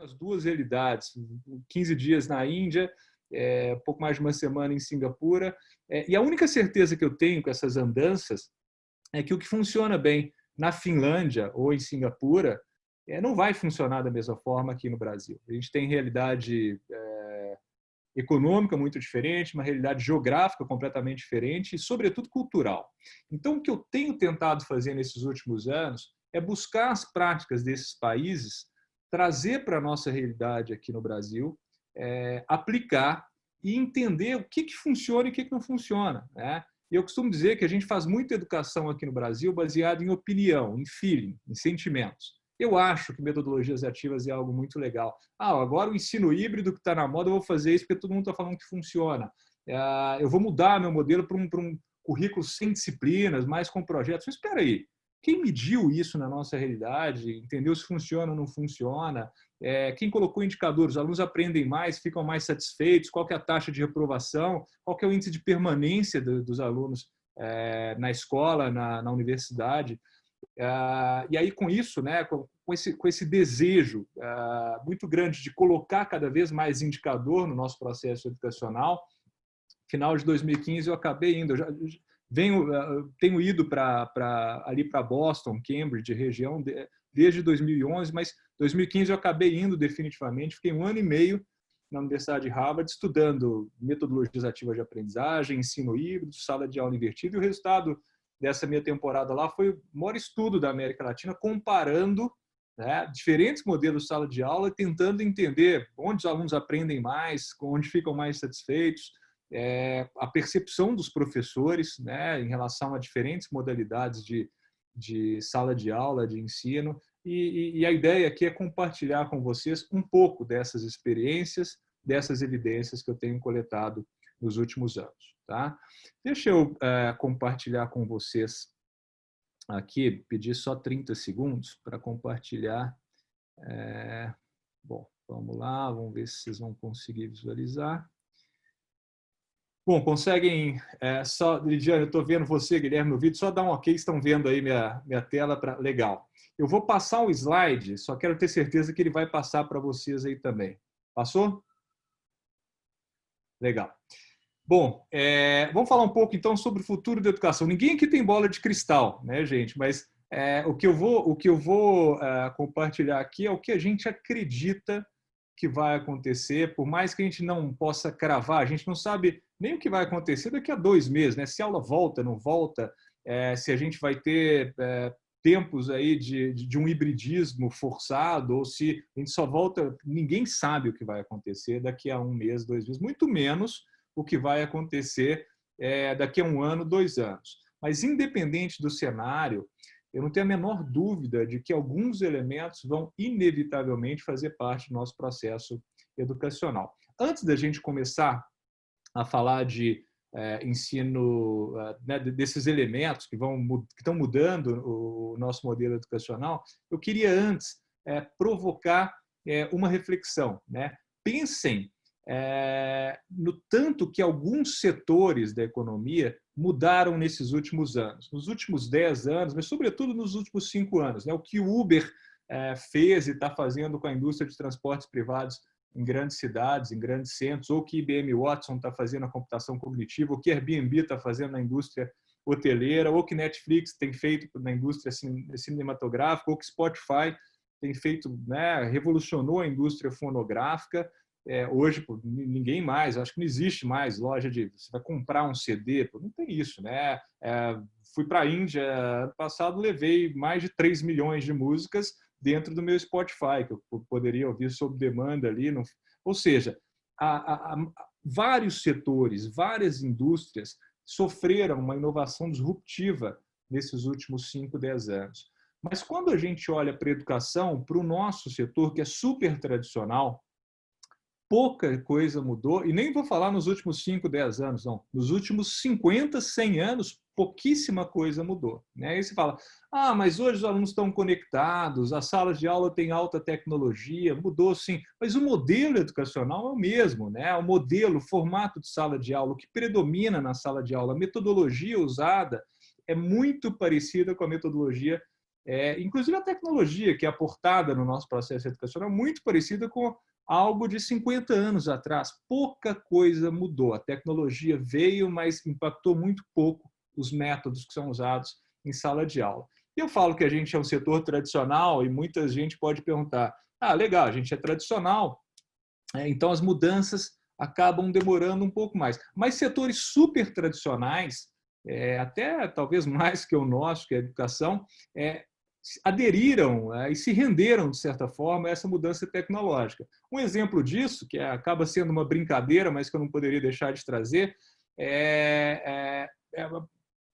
as duas realidades, 15 dias na Índia, pouco mais de uma semana em Singapura, e a única certeza que eu tenho com essas andanças é que o que funciona bem na Finlândia ou em Singapura não vai funcionar da mesma forma aqui no Brasil. A gente tem realidade econômica muito diferente, uma realidade geográfica completamente diferente e, sobretudo, cultural. Então, o que eu tenho tentado fazer nesses últimos anos é buscar as práticas desses países, trazer para a nossa realidade aqui no Brasil, aplicar e entender o que funciona e o que não funciona, né? Eu costumo dizer que a gente faz muita educação aqui no Brasil baseada em opinião, em feeling, em sentimentos. Eu acho que metodologias ativas é algo muito legal. Agora o ensino híbrido que está na moda, eu vou fazer isso porque todo mundo está falando que funciona. Eu vou mudar meu modelo para um currículo sem disciplinas, mais com projetos. Mas espera aí, quem mediu isso na nossa realidade? Entendeu se funciona ou não funciona? Quem colocou indicadores? Os alunos aprendem mais, ficam mais satisfeitos? Qual que é a taxa de reprovação? Qual que é o índice de permanência dos alunos na escola, na universidade? E aí, com isso, né, com esse desejo muito grande de colocar cada vez mais indicador no nosso processo educacional, final de 2015 eu acabei indo, tenho ido ali para Boston, Cambridge, região, desde 2011, mas 2015 eu acabei indo definitivamente, fiquei 1 ano e meio na Universidade de Harvard estudando metodologias ativas de aprendizagem, ensino híbrido, sala de aula invertida, e o resultado dessa minha temporada lá foi o maior estudo da América Latina, comparando, né, diferentes modelos de sala de aula e tentando entender onde os alunos aprendem mais, onde ficam mais satisfeitos, a percepção dos professores, né, em relação a diferentes modalidades de sala de aula, de ensino. E a ideia aqui é compartilhar com vocês um pouco dessas experiências, dessas evidências que eu tenho coletado nos últimos anos. Tá? Deixa eu compartilhar com vocês aqui, pedir só 30 segundos para compartilhar. Bom, vamos lá, vamos ver se vocês vão conseguir visualizar. Bom, conseguem só, Lidiane, eu estou vendo você, Guilherme, no vídeo, só dá um ok, estão vendo aí minha tela, legal. Eu vou passar um slide, só quero ter certeza que ele vai passar para vocês aí também. Passou? Legal. Bom, vamos falar um pouco então sobre o futuro da educação. Ninguém aqui tem bola de cristal, né, gente? Mas o que eu vou compartilhar aqui é o que a gente acredita que vai acontecer, por mais que a gente não possa cravar, a gente não sabe nem o que vai acontecer daqui a 2 meses, né? Se a aula volta, não volta, se a gente vai ter tempos aí de um hibridismo forçado, ou se a gente só volta, ninguém sabe o que vai acontecer daqui a 1 mês, 2 meses, muito menos o que vai acontecer daqui a 1 ano, 2 anos. Mas, independente do cenário, eu não tenho a menor dúvida de que alguns elementos vão inevitavelmente fazer parte do nosso processo educacional. Antes da gente começar a falar de ensino, né, desses elementos que estão mudando o nosso modelo educacional, eu queria antes provocar uma reflexão, né? Pensem no tanto que alguns setores da economia mudaram nesses últimos anos. Nos últimos 10 anos, mas sobretudo nos últimos 5 anos. Né? O que o Uber fez e está fazendo com a indústria de transportes privados em grandes cidades, em grandes centros, ou o que IBM Watson está fazendo na computação cognitiva, o que Airbnb está fazendo na indústria hoteleira, ou o que Netflix tem feito na indústria cinematográfica, ou que Spotify tem feito, né, revolucionou a indústria fonográfica. Hoje, ninguém mais, acho que não existe mais loja de... Você vai comprar um CD, não tem isso, né? Fui para a Índia ano passado, levei mais de 3 milhões de músicas dentro do meu Spotify, que eu poderia ouvir sob demanda ali. Ou seja, vários setores, várias indústrias sofreram uma inovação disruptiva nesses últimos 5, 10 anos. Mas quando a gente olha para a educação, para o nosso setor, que é super tradicional, pouca coisa mudou, e nem vou falar nos últimos 5, 10 anos, não. Nos últimos 50, 100 anos, pouquíssima coisa mudou. Né? Aí você fala, mas hoje os alunos estão conectados, as salas de aula têm alta tecnologia, mudou sim, mas o modelo educacional é o mesmo. Né? O modelo, o formato de sala de aula, o que predomina na sala de aula, a metodologia usada é muito parecida com a metodologia Inclusive a tecnologia que é aportada no nosso processo educacional é muito parecida com algo de 50 anos atrás. Pouca coisa mudou. A tecnologia veio, mas impactou muito pouco os métodos que são usados em sala de aula. E eu falo que a gente é um setor tradicional e muita gente pode perguntar, legal, a gente é tradicional, então as mudanças acabam demorando um pouco mais. Mas setores super tradicionais, até talvez mais que o nosso, que é a educação, aderiram e se renderam, de certa forma, a essa mudança tecnológica. Um exemplo disso, que acaba sendo uma brincadeira, mas que eu não poderia deixar de trazer,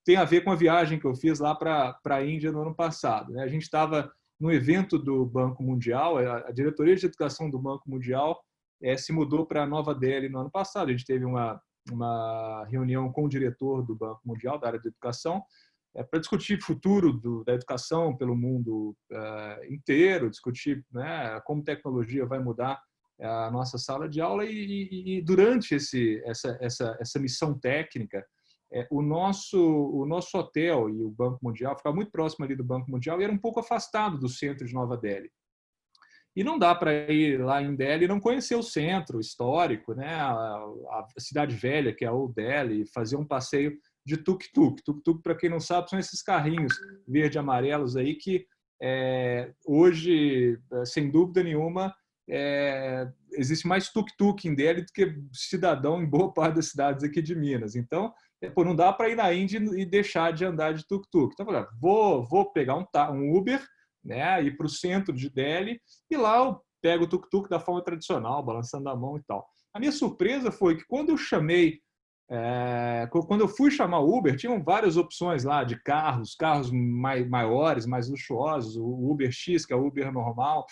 tem a ver com a viagem que eu fiz lá para a Índia no ano passado. Né? A gente estava no evento do Banco Mundial, a diretoria de educação do Banco Mundial se mudou para Nova Delhi no ano passado. A gente teve uma reunião com o diretor do Banco Mundial, da área de educação, para discutir o futuro da educação pelo mundo inteiro, discutir, né, como tecnologia vai mudar a nossa sala de aula e durante essa missão técnica, o nosso hotel e o Banco Mundial ficava muito próximo ali do Banco Mundial e era um pouco afastado do centro de Nova Delhi. E não dá para ir lá em Delhi e não conhecer o centro histórico, né? A cidade velha, que é a Old Delhi, fazer um passeio de tuk-tuk. Tuk-tuk, para quem não sabe, são esses carrinhos verde e amarelos aí que hoje, sem dúvida nenhuma, existe mais tuk-tuk em Delhi do que cidadão em boa parte das cidades aqui de Minas. Então, não dá para ir na Índia e deixar de andar de tuk-tuk. Então, vou pegar um Uber, né, ir para o centro de Delhi e lá eu pego o tuk-tuk da forma tradicional, balançando a mão e tal. A minha surpresa foi que quando eu fui chamar o Uber, tinham várias opções lá de carros maiores, mais luxuosos, o Uber X, que é o Uber normal,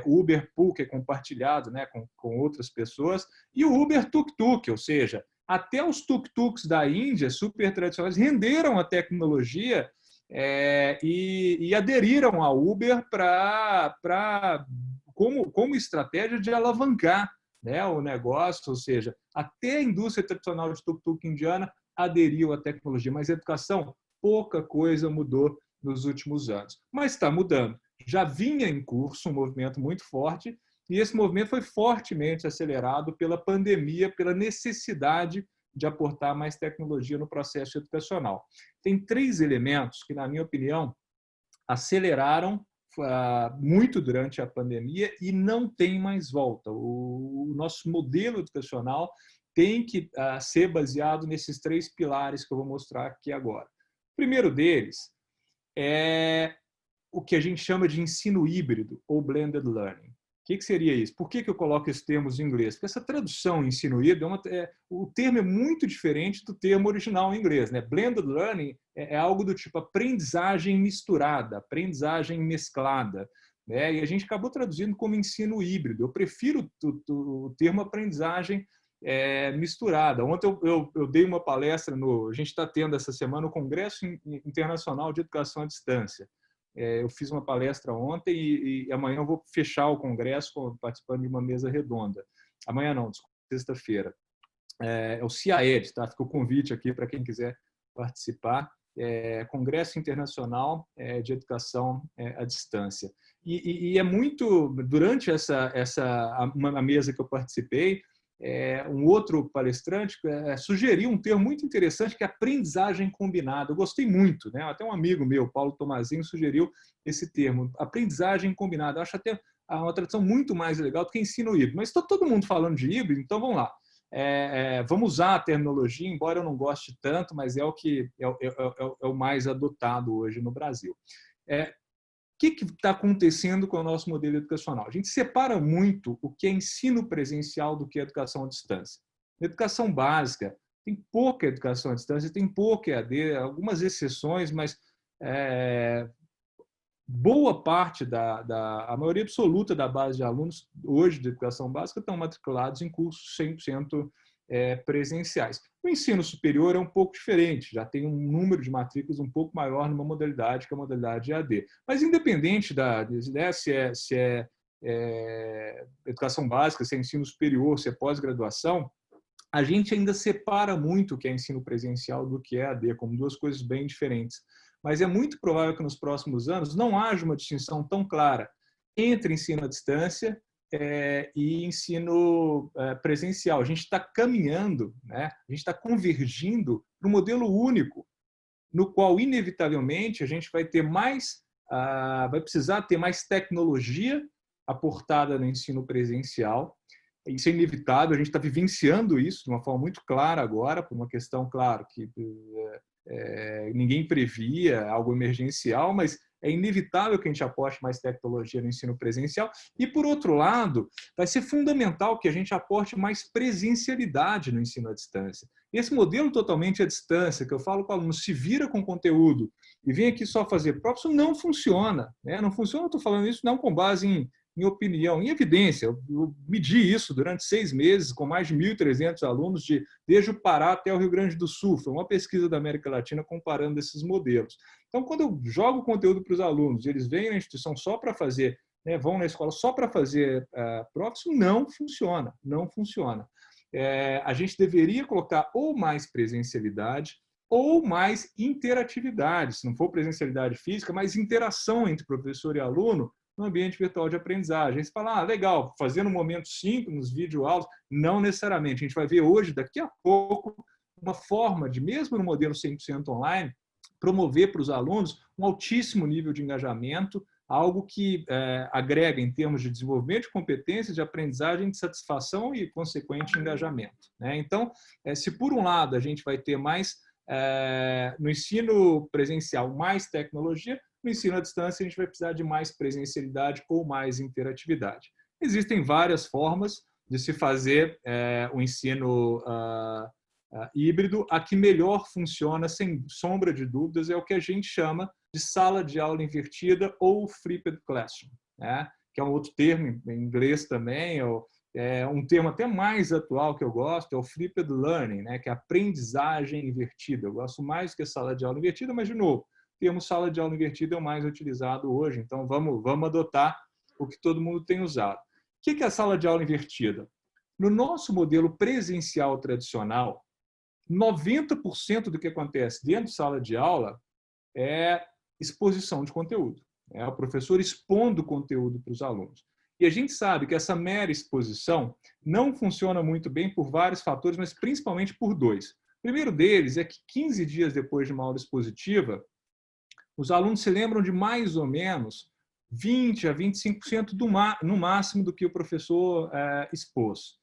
o Uber Pool, que é compartilhado, né, com outras pessoas, e o Uber Tuk-Tuk, ou seja, até os tuk-tuks da Índia, super tradicionais, renderam a tecnologia e aderiram ao Uber como estratégia de alavancar, né, o negócio, ou seja, até a indústria tradicional de tuk-tuk indiana aderiu à tecnologia, mas a educação, pouca coisa mudou nos últimos anos. Mas está mudando. Já vinha em curso um movimento muito forte e esse movimento foi fortemente acelerado pela pandemia, pela necessidade de aportar mais tecnologia no processo educacional. Tem 3 elementos que, na minha opinião, aceleraram muito durante a pandemia e não tem mais volta. O nosso modelo educacional tem que ser baseado nesses 3 pilares que eu vou mostrar aqui agora. O primeiro deles é o que a gente chama de ensino híbrido ou blended learning. O que seria isso? Por que eu coloco esses termos em inglês? Porque essa tradução ensino híbrido, o termo é muito diferente do termo original em inglês. Né? Blended learning é algo do tipo aprendizagem misturada, aprendizagem mesclada. Né? E a gente acabou traduzindo como ensino híbrido. Eu prefiro o termo aprendizagem misturada. Ontem eu dei uma palestra, a gente está tendo essa semana o Congresso Internacional de Educação à Distância. Eu fiz uma palestra ontem e amanhã eu vou fechar o congresso participando de uma mesa redonda. Amanhã não, desculpa, sexta-feira. É o CIAED, tá? Fica o convite aqui para quem quiser participar. Congresso Internacional de Educação à Distância. E é muito, durante a mesa que eu participei, um outro palestrante sugeriu um termo muito interessante que é aprendizagem combinada. Eu gostei muito, né? Até um amigo meu, Paulo Tomazinho, sugeriu esse termo, aprendizagem combinada. Eu acho até uma tradução muito mais legal do que ensino híbrido. Mas está todo mundo falando de híbrido, então vamos lá. Vamos usar a terminologia, embora eu não goste tanto, mas é o mais adotado hoje no Brasil. O que está acontecendo com o nosso modelo educacional? A gente separa muito o que é ensino presencial do que é educação à distância. Na educação básica, tem pouca educação à distância, tem pouca EAD, algumas exceções, mas boa parte a maioria absoluta da base de alunos hoje de educação básica estão matriculados em cursos 100% presenciais. O ensino superior é um pouco diferente, já tem um número de matrículas um pouco maior numa modalidade que é a modalidade EAD. Mas independente se é educação básica, se é ensino superior, se é pós-graduação, a gente ainda separa muito o que é ensino presencial do que é EAD, como 2 coisas bem diferentes. mas é muito provável que nos próximos anos não haja uma distinção tão clara entre ensino à distância e ensino presencial. A gente está caminhando, né? A gente está convergindo para um modelo único, no qual, inevitavelmente, a gente vai ter vai precisar ter mais tecnologia aportada no ensino presencial. Isso é inevitável, a gente está vivenciando isso de uma forma muito clara agora, por uma questão, claro, que ninguém previa, algo emergencial, mas é inevitável que a gente aposte mais tecnologia no ensino presencial. E, por outro lado, vai ser fundamental que a gente aporte mais presencialidade no ensino à distância. Esse modelo totalmente à distância, que eu falo para o aluno, se vira com conteúdo e vem aqui só fazer prova, isso não funciona. Né? Não funciona, eu estou falando isso não com base em opinião, em evidência. Eu medi isso durante 6 meses com mais de 1.300 alunos, desde o Pará até o Rio Grande do Sul. Foi uma pesquisa da América Latina comparando esses modelos. Então, quando eu jogo conteúdo para os alunos, eles vêm na instituição só para fazer, né, vão na escola só para fazer prova, isso não funciona, não funciona. A gente deveria colocar ou mais presencialidade ou mais interatividade, se não for presencialidade física, mais interação entre professor e aluno no ambiente virtual de aprendizagem. Aí você fala, legal, fazer no momento síncronos, videoaulas, não necessariamente. A gente vai ver hoje, daqui a pouco, uma forma de, mesmo no modelo 100% online, promover para os alunos um altíssimo nível de engajamento, algo que agrega em termos de desenvolvimento de competências, de aprendizagem, de satisfação e consequente engajamento. Né? Então, se por um lado a gente vai ter mais, no ensino presencial, mais tecnologia, no ensino à distância a gente vai precisar de mais presencialidade ou mais interatividade. Existem várias formas de se fazer o ensino híbrido. A que melhor funciona, sem sombra de dúvidas, é o que a gente chama de sala de aula invertida ou flipped classroom, né? Que é um outro termo em inglês também, um termo até mais atual que eu gosto, é o flipped learning, né? Que é aprendizagem invertida. Eu gosto mais do que sala de aula invertida, mas, de novo, o termo sala de aula invertida é o mais utilizado hoje, então vamos adotar o que todo mundo tem usado. O que é a sala de aula invertida? No nosso modelo presencial tradicional, 90% do que acontece dentro de sala de aula é exposição de conteúdo. É o professor expondo conteúdo para os alunos. E a gente sabe que essa mera exposição não funciona muito bem por vários fatores, mas principalmente por 2. O primeiro deles é que 15 dias depois de uma aula expositiva, os alunos se lembram de mais ou menos 20% a 25% no máximo do que o professor expôs.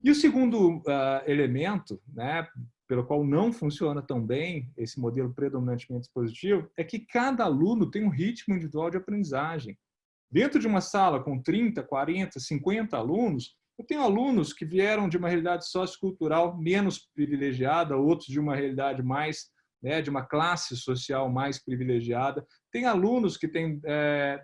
E o segundo elemento, né, pelo qual não funciona tão bem esse modelo predominantemente expositivo, é que cada aluno tem um ritmo individual de aprendizagem. Dentro de uma sala com 30, 40, 50 alunos, eu tenho alunos que vieram de uma realidade sociocultural menos privilegiada, outros de uma realidade mais, né, de uma classe social mais privilegiada. Tem alunos que têm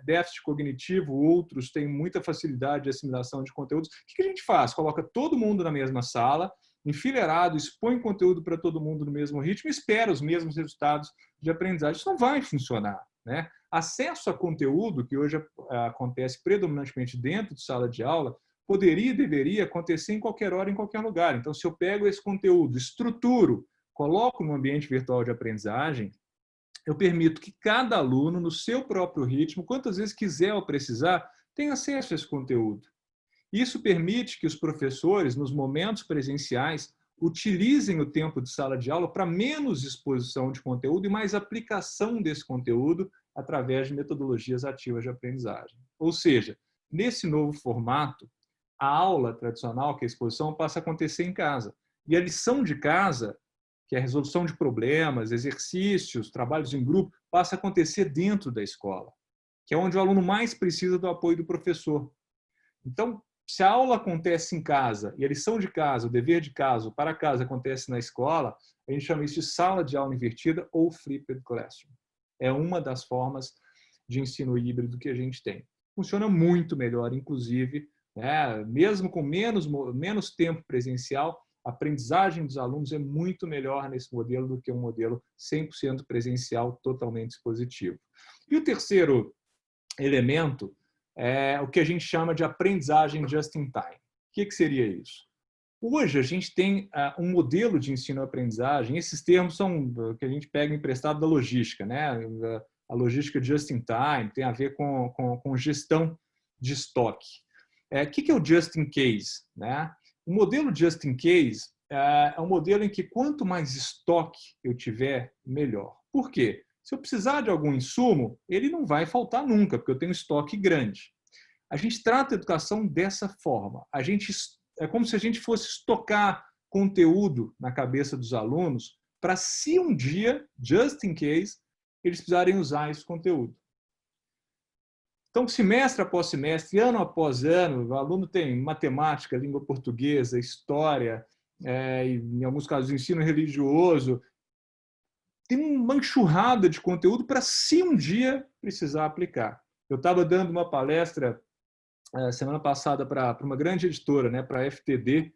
déficit cognitivo, outros têm muita facilidade de assimilação de conteúdos. O que a gente faz? Coloca todo mundo na mesma sala, enfileirado, expõe conteúdo para todo mundo no mesmo ritmo e espera os mesmos resultados de aprendizagem. Isso não vai funcionar, né? Acesso a conteúdo, que hoje acontece predominantemente dentro de sala de aula, poderia e deveria acontecer em qualquer hora, em qualquer lugar. Então, se eu pego esse conteúdo, estruturo, coloco no ambiente virtual de aprendizagem, eu permito que cada aluno, no seu próprio ritmo, quantas vezes quiser ou precisar, tenha acesso a esse conteúdo. Isso permite que os professores, nos momentos presenciais, utilizem o tempo de sala de aula para menos exposição de conteúdo e mais aplicação desse conteúdo através de metodologias ativas de aprendizagem. Ou seja, nesse novo formato, a aula tradicional, que é a exposição, passa a acontecer em casa. E a lição de casa, que é a resolução de problemas, exercícios, trabalhos em grupo, passa a acontecer dentro da escola, que é onde o aluno mais precisa do apoio do professor. Então, se a aula acontece em casa e a lição de casa, o dever de casa, o para casa acontece na escola, a gente chama isso de sala de aula invertida ou flipped classroom. É uma das formas de ensino híbrido que a gente tem. Funciona muito melhor, inclusive, né? Mesmo com menos tempo presencial, a aprendizagem dos alunos é muito melhor nesse modelo do que um modelo 100% presencial, totalmente expositivo. E o terceiro elemento é o que a gente chama de aprendizagem just in time. O que seria isso? Hoje, a gente tem um modelo de ensino-aprendizagem, esses termos são que a gente pega emprestado da logística, né? A logística just in time, tem a ver com gestão de estoque. O que é o just in case? Né? O modelo just in case é um modelo em que quanto mais estoque eu tiver, melhor. Por quê? Se eu precisar de algum insumo, ele não vai faltar nunca, porque eu tenho estoque grande. A gente trata a educação dessa forma. É como se a gente fosse estocar conteúdo na cabeça dos alunos para, se um dia, just in case, eles precisarem usar esse conteúdo. Então, semestre após semestre, ano após ano, o aluno tem matemática, língua portuguesa, história, em alguns casos, ensino religioso. Tem uma enxurrada de conteúdo para, se um dia, precisar aplicar. Eu estava dando uma palestra semana passada para uma grande editora, né, para a FTD,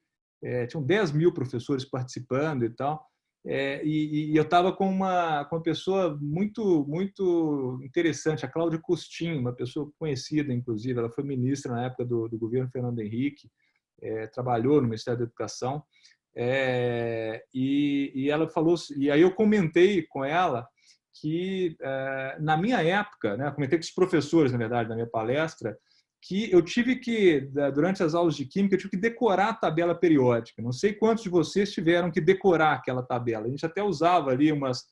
tinham 10 mil professores participando e tal, e eu estava com uma pessoa muito interessante, a Cláudia Costin, uma pessoa conhecida, inclusive, ela foi ministra na época do governo Fernando Henrique, trabalhou no Ministério da Educação, e ela falou, e aí eu comentei com ela que, na minha época, né, comentei com os professores, na verdade, na minha palestra, que eu tive que, durante as aulas de química, eu tive que decorar a tabela periódica. Não sei quantos de vocês tiveram que decorar aquela tabela. A gente até usava ali umas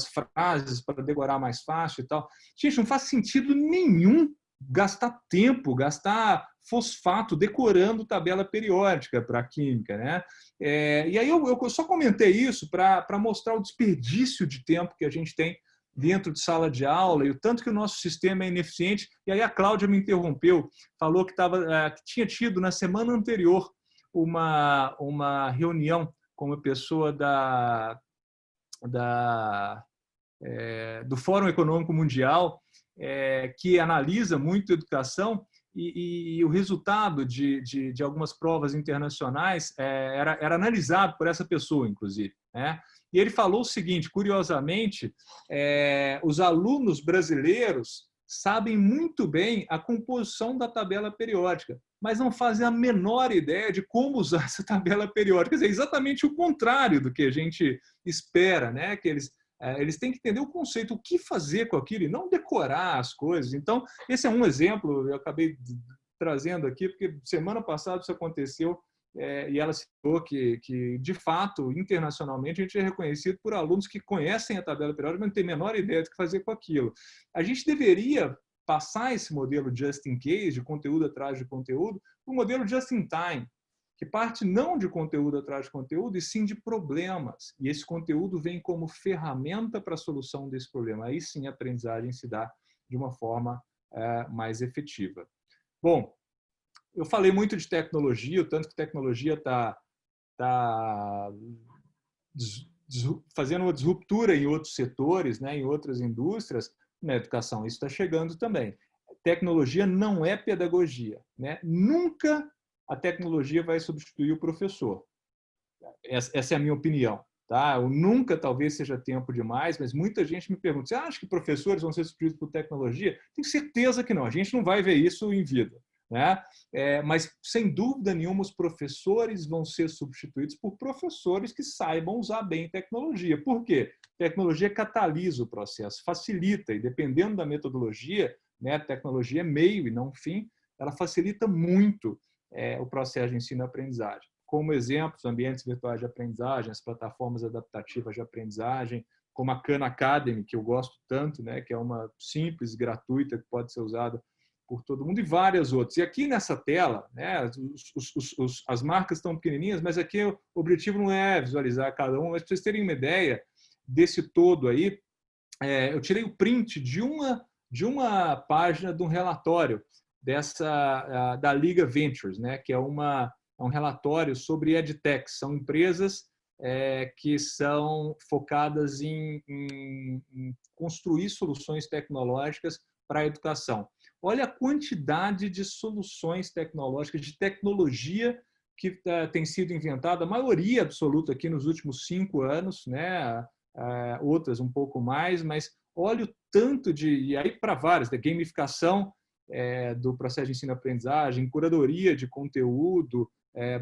frases para decorar mais fácil e tal. Gente, não faz sentido nenhum gastar tempo, gastar fosfato decorando tabela periódica para a química, né? E aí eu só comentei isso para mostrar o desperdício de tempo que a gente tem dentro de sala de aula e o tanto que o nosso sistema é ineficiente. E aí a Cláudia me interrompeu, falou que tinha tido na semana anterior uma reunião com uma pessoa do Fórum Econômico Mundial, que analisa muito educação, e o resultado de algumas provas internacionais era analisado por essa pessoa, inclusive, né? E ele falou o seguinte, curiosamente, os alunos brasileiros sabem muito bem a composição da tabela periódica, mas não fazem a menor ideia de como usar essa tabela periódica. Quer dizer, exatamente o contrário do que a gente espera, né? Que eles têm que entender o conceito, o que fazer com aquilo, e não decorar as coisas. Então, esse é um exemplo, eu acabei trazendo aqui, porque semana passada isso aconteceu, e ela citou que, de fato, internacionalmente, a gente é reconhecido por alunos que conhecem a tabela periódica, mas não têm a menor ideia do que fazer com aquilo. A gente deveria passar esse modelo just in case, de conteúdo atrás de conteúdo, para o modelo just in time, que parte não de conteúdo atrás de conteúdo, e sim de problemas. E esse conteúdo vem como ferramenta para a solução desse problema. Aí sim a aprendizagem se dá de uma forma mais efetiva. Bom, eu falei muito de tecnologia, o tanto que tecnologia está fazendo uma disruptura em outros setores, né, em outras indústrias. Na educação isso está chegando também. Tecnologia não é pedagogia, né? Nunca a tecnologia vai substituir o professor. Essa é a minha opinião. Tá? Eu nunca, talvez seja tempo demais, mas muita gente me pergunta, você acha que professores vão ser substituídos por tecnologia? Tenho certeza que não, a gente não vai ver isso em vida. Né? Mas, sem dúvida nenhuma, os professores vão ser substituídos por professores que saibam usar bem tecnologia. Por quê? Tecnologia catalisa o processo, facilita, e dependendo da metodologia, né, tecnologia é meio e não fim, ela facilita muito o processo de ensino e aprendizagem. Como exemplo, os ambientes virtuais de aprendizagem, as plataformas adaptativas de aprendizagem, como a Khan Academy, que eu gosto tanto, né, que é uma simples, gratuita, que pode ser usada por todo mundo, e várias outras. E aqui nessa tela, né, as marcas estão pequenininhas, mas aqui o objetivo não é visualizar cada um, mas para vocês terem uma ideia desse todo aí, eu tirei o print de uma página de um relatório da Liga Ventures, né, que é um relatório sobre EdTech. São empresas que são focadas em construir soluções tecnológicas para a educação. Olha a quantidade de soluções tecnológicas, de tecnologia que tem sido inventada, a maioria absoluta aqui nos últimos 5 anos, né? Outras um pouco mais, mas olha o tanto e aí para várias, da gamificação do processo de ensino-aprendizagem, curadoria de conteúdo,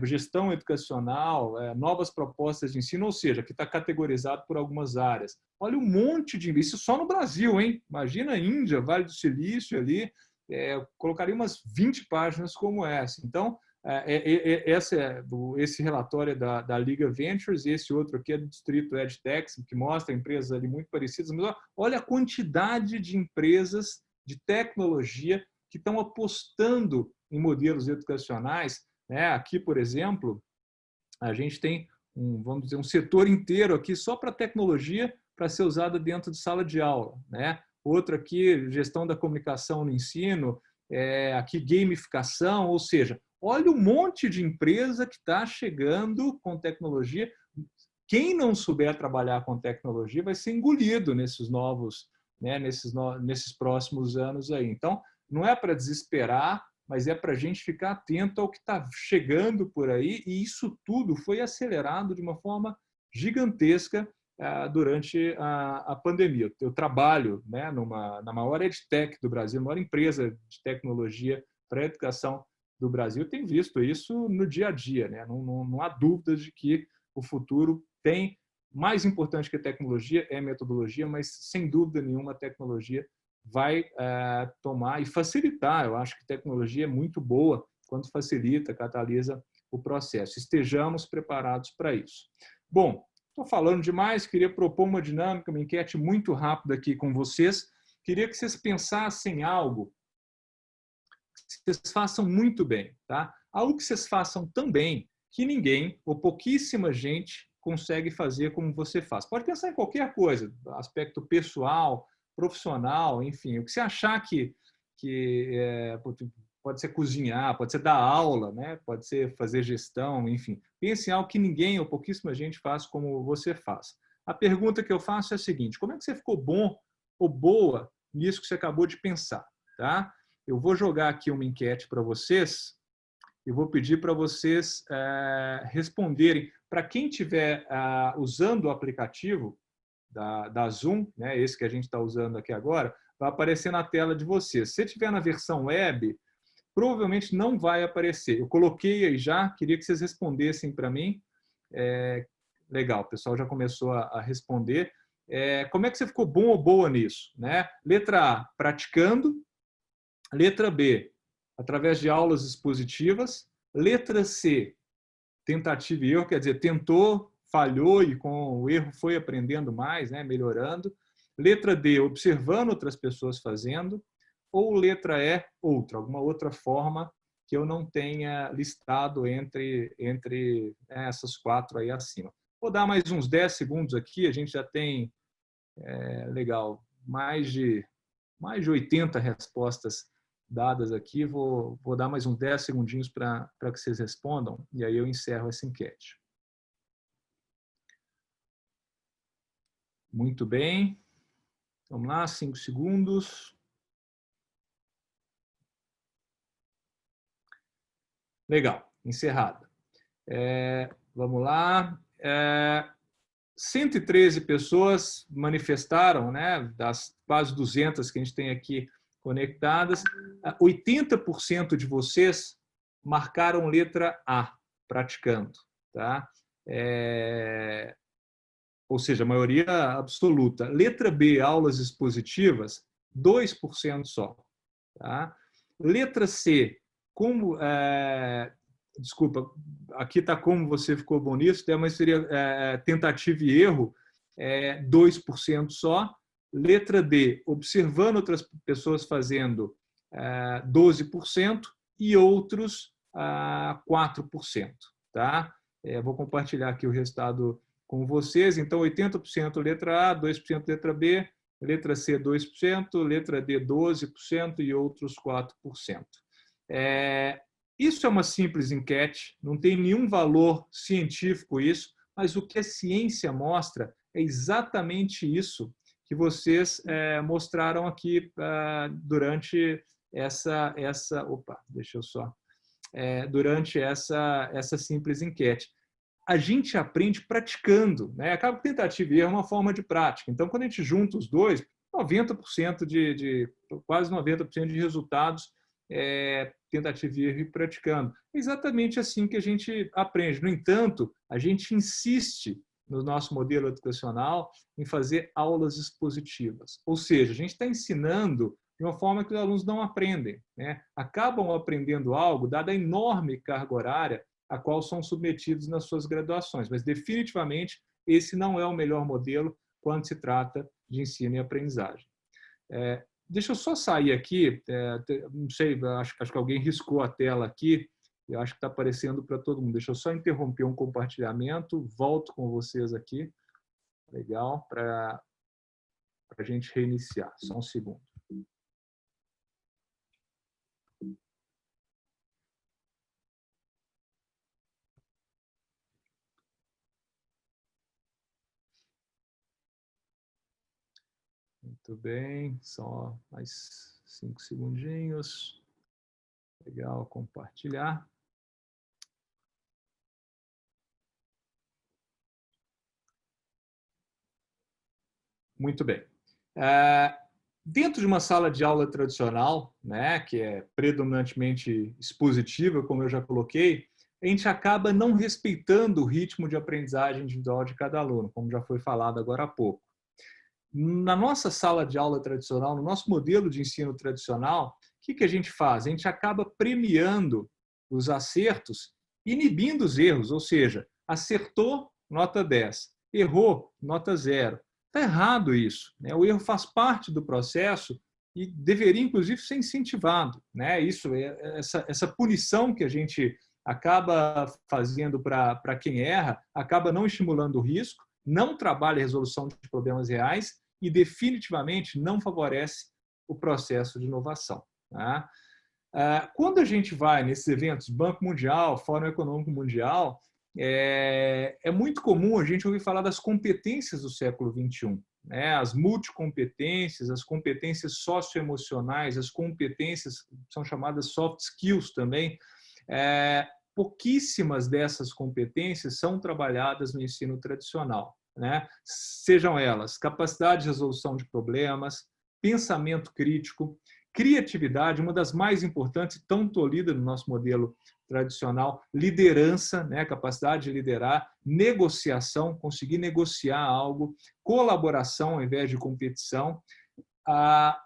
gestão educacional, novas propostas de ensino, ou seja, que está categorizado por algumas áreas. Olha um monte de... Isso só no Brasil, hein? Imagina a Índia, Vale do Silício ali, colocaria umas 20 páginas como essa. Então, esse relatório da Liga Ventures, e esse outro aqui é do Distrito EdTech, que mostra empresas ali muito parecidas, mas olha a quantidade de empresas de tecnologia que estão apostando em modelos educacionais. Aqui, por exemplo, a gente tem vamos dizer, um setor inteiro aqui só para tecnologia para ser usada dentro de sala de aula. Outro aqui, gestão da comunicação no ensino, aqui gamificação, ou seja, olha um monte de empresa que está chegando com tecnologia. Quem não souber trabalhar com tecnologia vai ser engolido nesses novos, nesses próximos anos aí. Então, não é para desesperar, mas é para a gente ficar atento ao que está chegando por aí, e isso tudo foi acelerado de uma forma gigantesca durante a pandemia. Eu trabalho na maior EdTech do Brasil, a maior empresa de tecnologia para a educação do Brasil. Eu tenho visto isso no dia a dia. Não há dúvidas de que o futuro tem, mais importante que a tecnologia é a metodologia, mas sem dúvida nenhuma a tecnologia vai tomar e facilitar. Eu acho que tecnologia é muito boa quando facilita, catalisa o processo. Estejamos preparados para isso. Bom, estou falando demais, queria propor uma dinâmica, uma enquete muito rápida aqui com vocês. Queria que vocês pensassem em algo que vocês façam muito bem, tá? Algo que vocês façam tão bem que ninguém ou pouquíssima gente consegue fazer como você faz. Pode pensar em qualquer coisa, aspecto pessoal, profissional, enfim, o que você achar que pode ser cozinhar, pode ser dar aula, pode ser fazer gestão, enfim. Pense em algo que ninguém ou pouquíssima gente faz como você faz. A pergunta que eu faço é a seguinte: como é que você ficou bom ou boa nisso que você acabou de pensar? Tá? Eu vou jogar aqui uma enquete para vocês e vou pedir para vocês responderem. Para quem estiver usando o aplicativo da Zoom, esse que a gente está usando aqui agora, vai aparecer na tela de vocês. Se estiver na versão web, provavelmente não vai aparecer. Eu coloquei aí já, queria que vocês respondessem para mim. Legal, o pessoal já começou a responder. Como é que você ficou bom ou boa nisso? Letra A, praticando. Letra B, através de aulas expositivas. Letra C, tentativa e erro, quer dizer, tentou, falhou e com o erro foi aprendendo mais, melhorando. Letra D, observando outras pessoas fazendo. Ou letra E, outra, alguma outra forma que eu não tenha listado entre essas quatro aí acima. Vou dar mais uns 10 segundos aqui, a gente já tem, legal, mais de 80 respostas dadas aqui. Vou dar mais uns 10 segundinhos para que vocês respondam, e aí eu encerro essa enquete. Muito bem. Vamos lá, 5 segundos. Legal, encerrada. Vamos lá. 113 pessoas manifestaram, das quase 200 que a gente tem aqui conectadas. 80% de vocês marcaram letra A, praticando. Tá? Ou seja, a maioria absoluta. Letra B, aulas expositivas, 2% só. Tá? Letra C, desculpa, aqui está como você ficou bom nisso, mas seria tentativa e erro, 2% só. Letra D, observando outras pessoas fazendo, 12%, e outros 4%. Tá? Vou compartilhar aqui o resultado com vocês. Então, 80% letra A, 2% letra B, letra C 2%, letra D 12% e outros 4%. Isso é uma simples enquete, não tem nenhum valor científico isso, mas o que a ciência mostra é exatamente isso que vocês mostraram aqui durante durante essa simples enquete. A gente aprende praticando, Acaba que tentativa e erro é uma forma de prática. Então, quando a gente junta os dois, 90% quase 90% de resultados tentativa e erro e praticando. É exatamente assim que a gente aprende. No entanto, a gente insiste no nosso modelo educacional em fazer aulas expositivas. Ou seja, a gente está ensinando de uma forma que os alunos não aprendem, né? Acabam aprendendo algo dada a enorme carga horária a qual são submetidos nas suas graduações. Mas, definitivamente, esse não é o melhor modelo quando se trata de ensino e aprendizagem. Deixa eu só sair aqui, não sei, acho que alguém riscou a tela aqui, eu acho que está aparecendo para todo mundo. Deixa eu só interromper um compartilhamento, volto com vocês aqui, legal, para a gente reiniciar. Só um segundo. Muito bem, só mais 5 segundinhos. Legal, compartilhar. Muito bem. Dentro de uma sala de aula tradicional, né, que é predominantemente expositiva, como eu já coloquei, a gente acaba não respeitando o ritmo de aprendizagem individual de cada aluno, como já foi falado agora há pouco. Na nossa sala de aula tradicional, no nosso modelo de ensino tradicional, o que a gente faz? A gente acaba premiando os acertos, inibindo os erros, ou seja, acertou, nota 10, errou, nota 0. Está errado isso, né? O erro faz parte do processo e deveria, inclusive, ser incentivado, né? Isso, essa punição que a gente acaba fazendo para quem erra, acaba não estimulando o risco, não trabalha a resolução de problemas reais e definitivamente não favorece o processo de inovação. Tá? Quando a gente vai nesses eventos, Banco Mundial, Fórum Econômico Mundial, é muito comum a gente ouvir falar das competências do século XXI, né? As multicompetências, as competências socioemocionais, as competências que são chamadas soft skills também. Pouquíssimas dessas competências são trabalhadas no ensino tradicional, né? Sejam elas capacidade de resolução de problemas, pensamento crítico, criatividade, uma das mais importantes, tão tolhida no nosso modelo tradicional, liderança, né? Capacidade de liderar, negociação, conseguir negociar algo, colaboração ao invés de competição,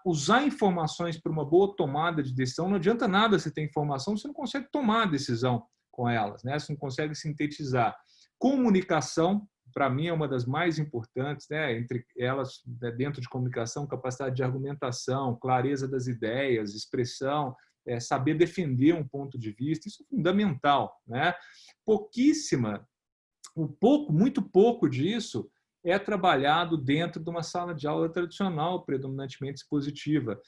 usar informações para uma boa tomada de decisão. Não adianta nada você ter informação, você não consegue tomar a decisão com elas, né? Você não consegue sintetizar. Comunicação, para mim, é uma das mais importantes, né? Entre elas, dentro de comunicação, capacidade de argumentação, clareza das ideias, expressão, saber defender um ponto de vista, isso é fundamental, né? Muito pouco disso é trabalhado dentro de uma sala de aula tradicional, predominantemente expositiva.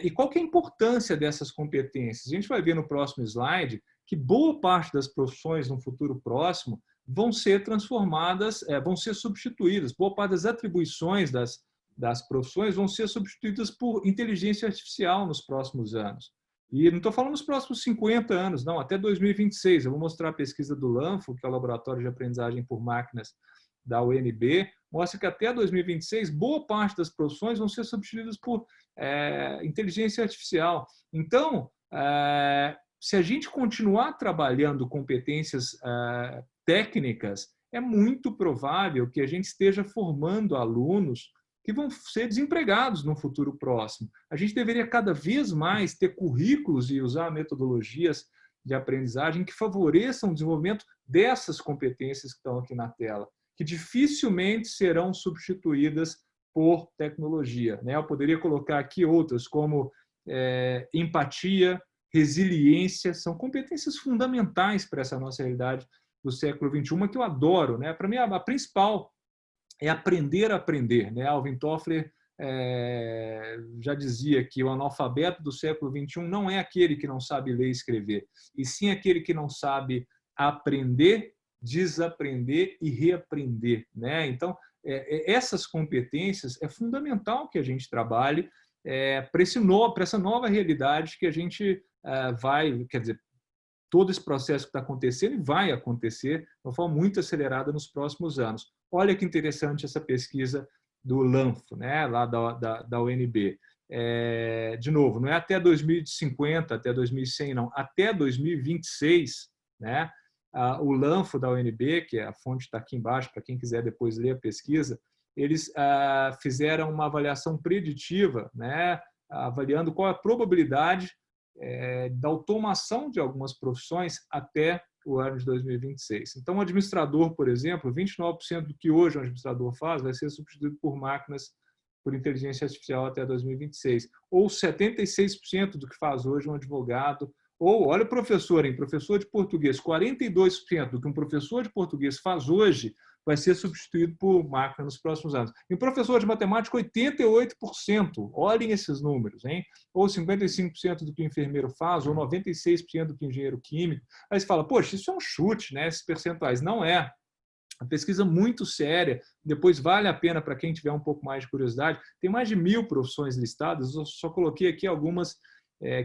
E qual que é a importância dessas competências? A gente vai ver no próximo slide que boa parte das profissões no futuro próximo vão ser transformadas, vão ser substituídas. Boa parte das atribuições das profissões vão ser substituídas por inteligência artificial nos próximos anos. E não estou falando nos próximos 50 anos, não, até 2026. Eu vou mostrar a pesquisa do LANFO, que é o Laboratório de Aprendizagem por Máquinas da UNB, mostra que até 2026, boa parte das profissões vão ser substituídas por inteligência artificial. Então, se a gente continuar trabalhando competências técnicas, é muito provável que a gente esteja formando alunos que vão ser desempregados no futuro próximo. A gente deveria cada vez mais ter currículos e usar metodologias de aprendizagem que favoreçam o desenvolvimento dessas competências que estão aqui na tela, que dificilmente serão substituídas por tecnologia, né? Eu poderia colocar aqui outras, como empatia, resiliência, são competências fundamentais para essa nossa realidade do século XXI, uma que eu adoro, né? Para mim, a principal é aprender a aprender, né? Alvin Toffler já dizia que o analfabeto do século XXI não é aquele que não sabe ler e escrever, e sim aquele que não sabe aprender, desaprender e reaprender, né? Então, essas competências é fundamental que a gente trabalhe para essa nova realidade que a gente quer dizer, todo esse processo que está acontecendo e vai acontecer de uma forma muito acelerada nos próximos anos. Olha que interessante essa pesquisa do LANFO, né, lá da UNB. de novo, não é até 2050, até 2100, não, até 2026, né? O LANFO da UNB, que a fonte está aqui embaixo, para quem quiser depois ler a pesquisa, eles fizeram uma avaliação preditiva, né? Avaliando qual é a probabilidade da automação de algumas profissões até o ano de 2026. Então, o administrador, por exemplo, 29% do que hoje o administrador faz vai ser substituído por máquinas por inteligência artificial até 2026. Ou 76% do que faz hoje um advogado. Ou, olha o professor, hein? Professor de português, 42% do que um professor de português faz hoje vai ser substituído por máquina nos próximos anos. E um professor de matemática, 88%. Olhem esses números, hein? Ou 55% do que o enfermeiro faz, ou 96% do que o engenheiro químico. Aí você fala, poxa, isso é um chute, né? Esses percentuais. Não é. Uma pesquisa muito séria, depois vale a pena para quem tiver um pouco mais de curiosidade. Tem mais de 1000 profissões listadas, eu só coloquei aqui algumas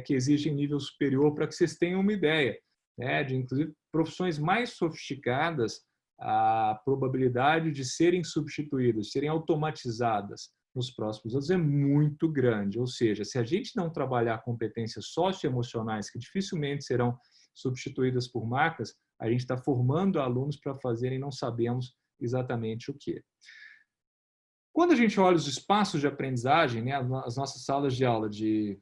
que exigem nível superior para que vocês tenham uma ideia, né? De inclusive profissões mais sofisticadas, a probabilidade de serem substituídas, serem automatizadas nos próximos anos é muito grande. Ou seja, se a gente não trabalhar competências socioemocionais que dificilmente serão substituídas por máquinas, a gente está formando alunos para fazerem não sabemos exatamente o que. Quando a gente olha os espaços de aprendizagem, né, as nossas salas de aula de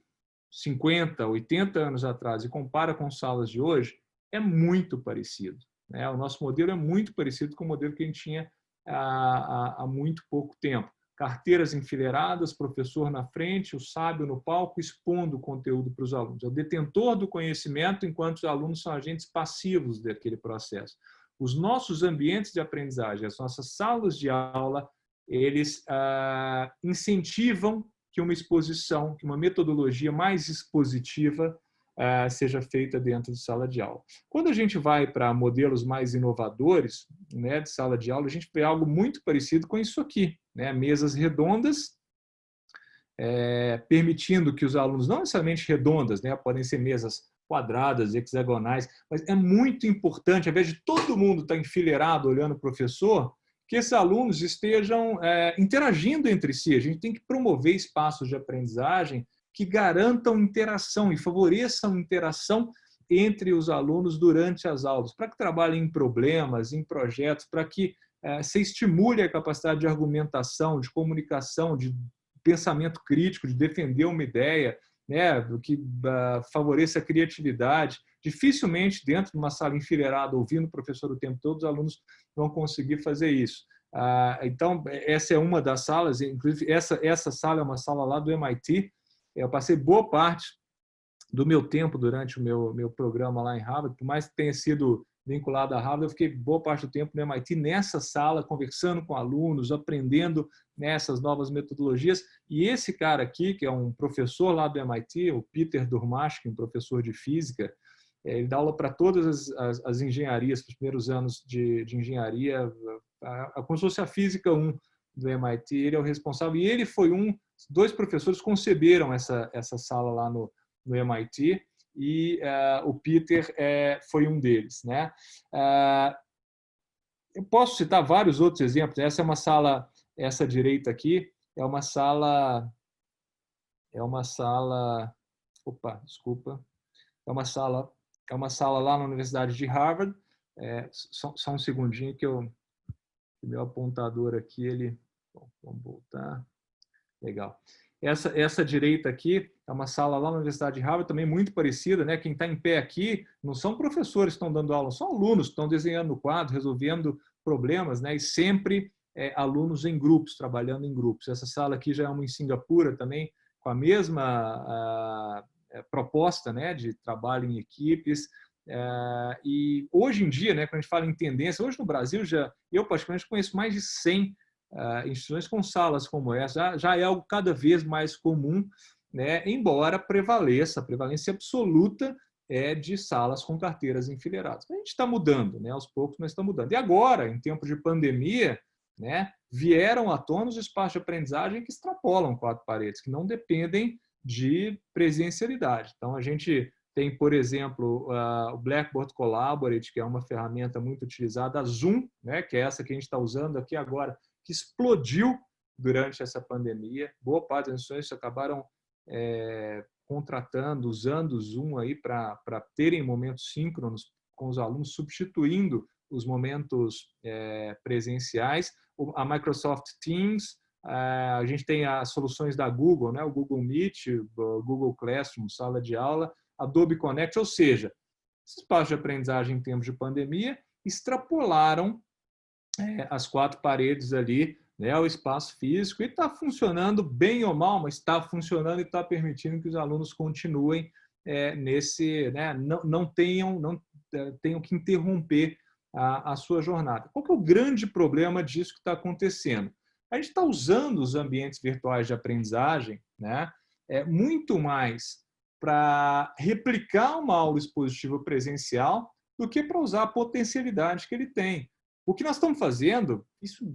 50, 80 anos atrás e compara com salas de hoje, é muito parecido, né? O nosso modelo é muito parecido com o modelo que a gente tinha há muito pouco tempo. Carteiras enfileiradas, professor na frente, o sábio no palco, expondo o conteúdo para os alunos. É o detentor do conhecimento, enquanto os alunos são agentes passivos daquele processo. Os nossos ambientes de aprendizagem, as nossas salas de aula, eles incentivam que uma exposição, que uma metodologia mais expositiva seja feita dentro de sala de aula. Quando a gente vai para modelos mais inovadores, né, de sala de aula, a gente vê algo muito parecido com isso aqui, né? Mesas redondas, permitindo que os alunos, não necessariamente redondas, né, podem ser mesas quadradas, hexagonais, mas é muito importante, ao invés de todo mundo estar enfileirado olhando o professor, que esses alunos estejam interagindo entre si. A gente tem que promover espaços de aprendizagem que garantam interação e favoreçam interação entre os alunos durante as aulas, para que trabalhem em problemas, em projetos, para que se estimule a capacidade de argumentação, de comunicação, de pensamento crítico, de defender uma ideia, né, que favoreça a criatividade. Dificilmente, dentro de uma sala enfileirada, ouvindo o professor o tempo todo, os alunos vão conseguir fazer isso. Então, essa é uma das salas, inclusive essa sala é uma sala lá do MIT. Eu passei boa parte do meu tempo durante o meu programa lá em Harvard, por mais que tenha sido vinculado a Harvard, eu fiquei boa parte do tempo no MIT, nessa sala, conversando com alunos, aprendendo nessas novas metodologias. E esse cara aqui, que é um professor lá do MIT, o Peter Durmashkin, um professor de física, ele dá aula para todas as engenharias, para os primeiros anos de engenharia, como se fosse a Física 1 do MIT. Ele é o responsável, e ele foi dois professores conceberam essa sala lá no MIT, e o Peter foi um deles, né? Eu posso citar vários outros exemplos. Essa é uma sala, essa direita aqui é uma sala, opa, desculpa, é uma sala lá na Universidade de Harvard. Só um segundinho que o meu apontador aqui, bom, vamos voltar. Legal. Essa direita aqui é uma sala lá na Universidade de Harvard, também muito parecida, né? Quem está em pé aqui não são professores que estão dando aula, são alunos que estão desenhando no quadro, resolvendo problemas, né? E sempre alunos em grupos, trabalhando em grupos. Essa sala aqui já é uma em Singapura também, com a mesma proposta, né? De trabalho em equipes. E hoje em dia, né? Quando a gente fala em tendência, hoje no Brasil, eu particularmente conheço mais de 100 instituições com salas como essa. Já é algo cada vez mais comum, né? Embora a prevalência absoluta de salas com carteiras enfileiradas. A gente está mudando, né? Aos poucos, mas está mudando. E agora, em tempo de pandemia, né, vieram à tona os espaços de aprendizagem que extrapolam 4 paredes, que não dependem de presencialidade. Então, a gente tem, por exemplo, o Blackboard Collaborate, que é uma ferramenta muito utilizada, a Zoom, né, que é essa que a gente está usando aqui agora, que explodiu durante essa pandemia. Boa parte das instituições acabaram contratando, usando o Zoom aí para terem momentos síncronos com os alunos, substituindo os momentos presenciais. A Microsoft Teams, a gente tem as soluções da Google, né? O Google Meet, o Google Classroom, sala de aula, Adobe Connect, ou seja, esses espaços de aprendizagem em tempos de pandemia extrapolaram as quatro paredes ali, né, o espaço físico, e está funcionando bem ou mal, mas está funcionando e está permitindo que os alunos continuem nesse, né, não tenham que interromper a sua jornada. Qual que é o grande problema disso que está acontecendo? A gente está usando os ambientes virtuais de aprendizagem, né, muito mais para replicar uma aula expositiva presencial do que para usar a potencialidade que ele tem. O que nós estamos fazendo, isso,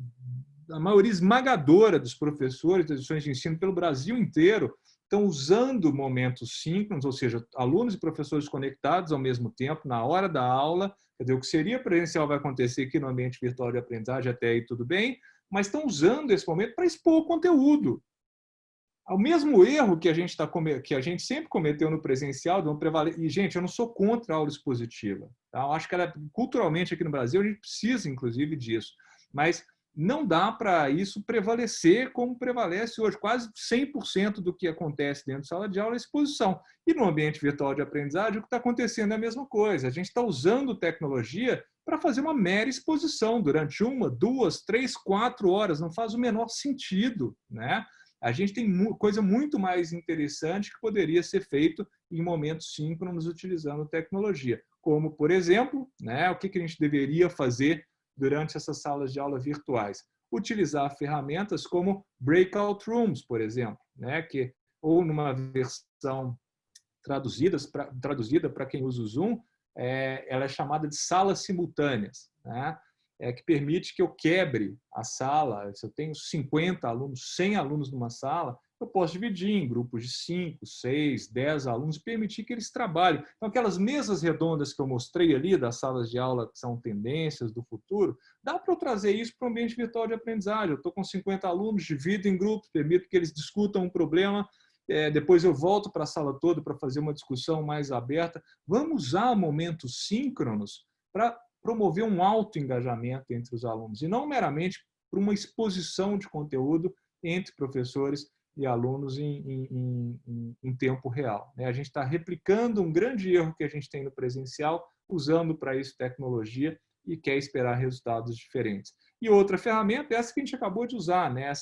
a maioria esmagadora dos professores das instituições de ensino pelo Brasil inteiro estão usando momentos síncronos, ou seja, alunos e professores conectados ao mesmo tempo, na hora da aula. Quer dizer, o que seria presencial vai acontecer aqui no ambiente virtual de aprendizagem, até aí tudo bem, mas estão usando esse momento para expor o conteúdo. O mesmo erro que a gente sempre cometeu no presencial, e, gente, eu não sou contra a aula expositiva. Tá? Eu acho que culturalmente aqui no Brasil a gente precisa, inclusive, disso. Mas não dá para isso prevalecer como prevalece hoje. Quase 100% do que acontece dentro de sala de aula é exposição. E no ambiente virtual de aprendizagem, o que está acontecendo é a mesma coisa. A gente está usando tecnologia para fazer uma mera exposição durante 1, 2, 3, 4 horas. Não faz o menor sentido, né? A gente tem coisa muito mais interessante que poderia ser feito em momentos síncronos utilizando tecnologia. Como, por exemplo, né, o que a gente deveria fazer durante essas salas de aula virtuais? Utilizar ferramentas como breakout rooms, por exemplo, né, ou numa versão traduzida para quem usa o Zoom, ela é chamada de salas simultâneas, né? Que permite que eu quebre a sala. Se eu tenho 50 alunos, 100 alunos numa sala, eu posso dividir em grupos de 5, 6, 10 alunos e permitir que eles trabalhem. Então, aquelas mesas redondas que eu mostrei ali, das salas de aula que são tendências do futuro, dá para eu trazer isso para o ambiente virtual de aprendizagem. Eu estou com 50 alunos, divido em grupos, permito que eles discutam um problema, depois eu volto para a sala toda para fazer uma discussão mais aberta. Vamos usar momentos síncronos para promover um alto engajamento entre os alunos, e não meramente para uma exposição de conteúdo entre professores e alunos em tempo real. A gente está replicando um grande erro que a gente tem no presencial, usando para isso tecnologia e quer esperar resultados diferentes. E outra ferramenta é essa que a gente acabou de usar, né?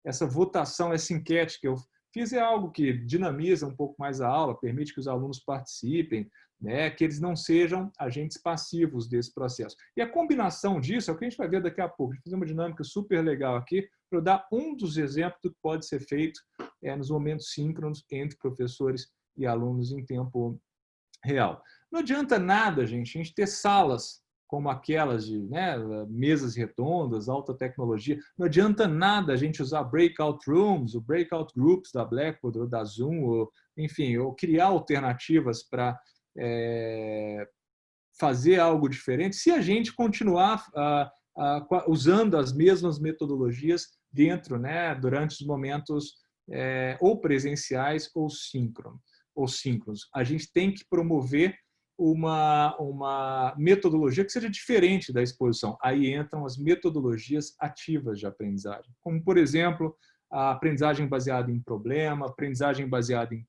Essa votação, essa enquete que eu fiz, é algo que dinamiza um pouco mais a aula, permite que os alunos participem, né, que eles não sejam agentes passivos desse processo. E a combinação disso é o que a gente vai ver daqui a pouco. A gente vai fazer uma dinâmica super legal aqui para eu dar um dos exemplos do que pode ser feito nos momentos síncronos entre professores e alunos em tempo real. Não adianta nada, gente, a gente ter salas como aquelas de, né, mesas redondas, alta tecnologia. Não adianta nada a gente usar breakout rooms, ou breakout groups da Blackboard ou da Zoom, ou, enfim, ou criar alternativas para fazer algo diferente, se a gente continuar usando as mesmas metodologias dentro, né, durante os momentos ou presenciais ou síncronos. A gente tem que promover uma metodologia que seja diferente da exposição. Aí entram as metodologias ativas de aprendizagem, como, por exemplo, a aprendizagem baseada em problema, aprendizagem baseada em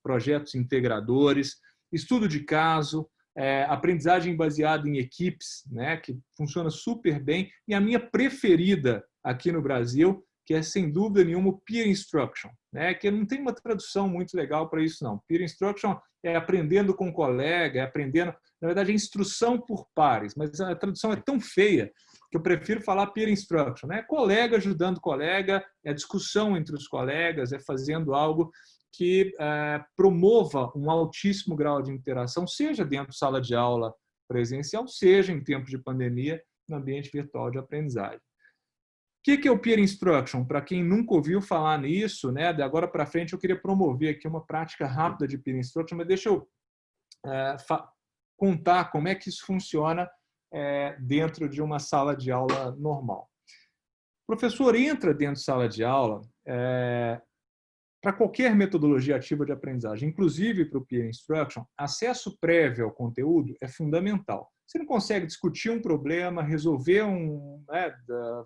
projetos integradores, estudo de caso, aprendizagem baseada em equipes, né, que funciona super bem, e a minha preferida aqui no Brasil, que é, sem dúvida nenhuma, o Peer Instruction, né, que não tem uma tradução muito legal para isso, não. Peer Instruction é aprendendo com colega, é aprendendo... Na verdade, é instrução por pares, mas a tradução é tão feia que eu prefiro falar Peer Instruction, né? Colega ajudando colega, é discussão entre os colegas, é fazendo algo que promova um altíssimo grau de interação, seja dentro de sala de aula presencial, seja em tempo de pandemia, no ambiente virtual de aprendizagem. O que é o Peer Instruction? Para quem nunca ouviu falar nisso, né, de agora para frente eu queria promover aqui uma prática rápida de Peer Instruction, mas deixa eu contar como é que isso funciona dentro de uma sala de aula normal. O professor entra dentro de sala de aula para qualquer metodologia ativa de aprendizagem, inclusive para o Peer Instruction, acesso prévio ao conteúdo é fundamental. Você não consegue discutir um problema, resolver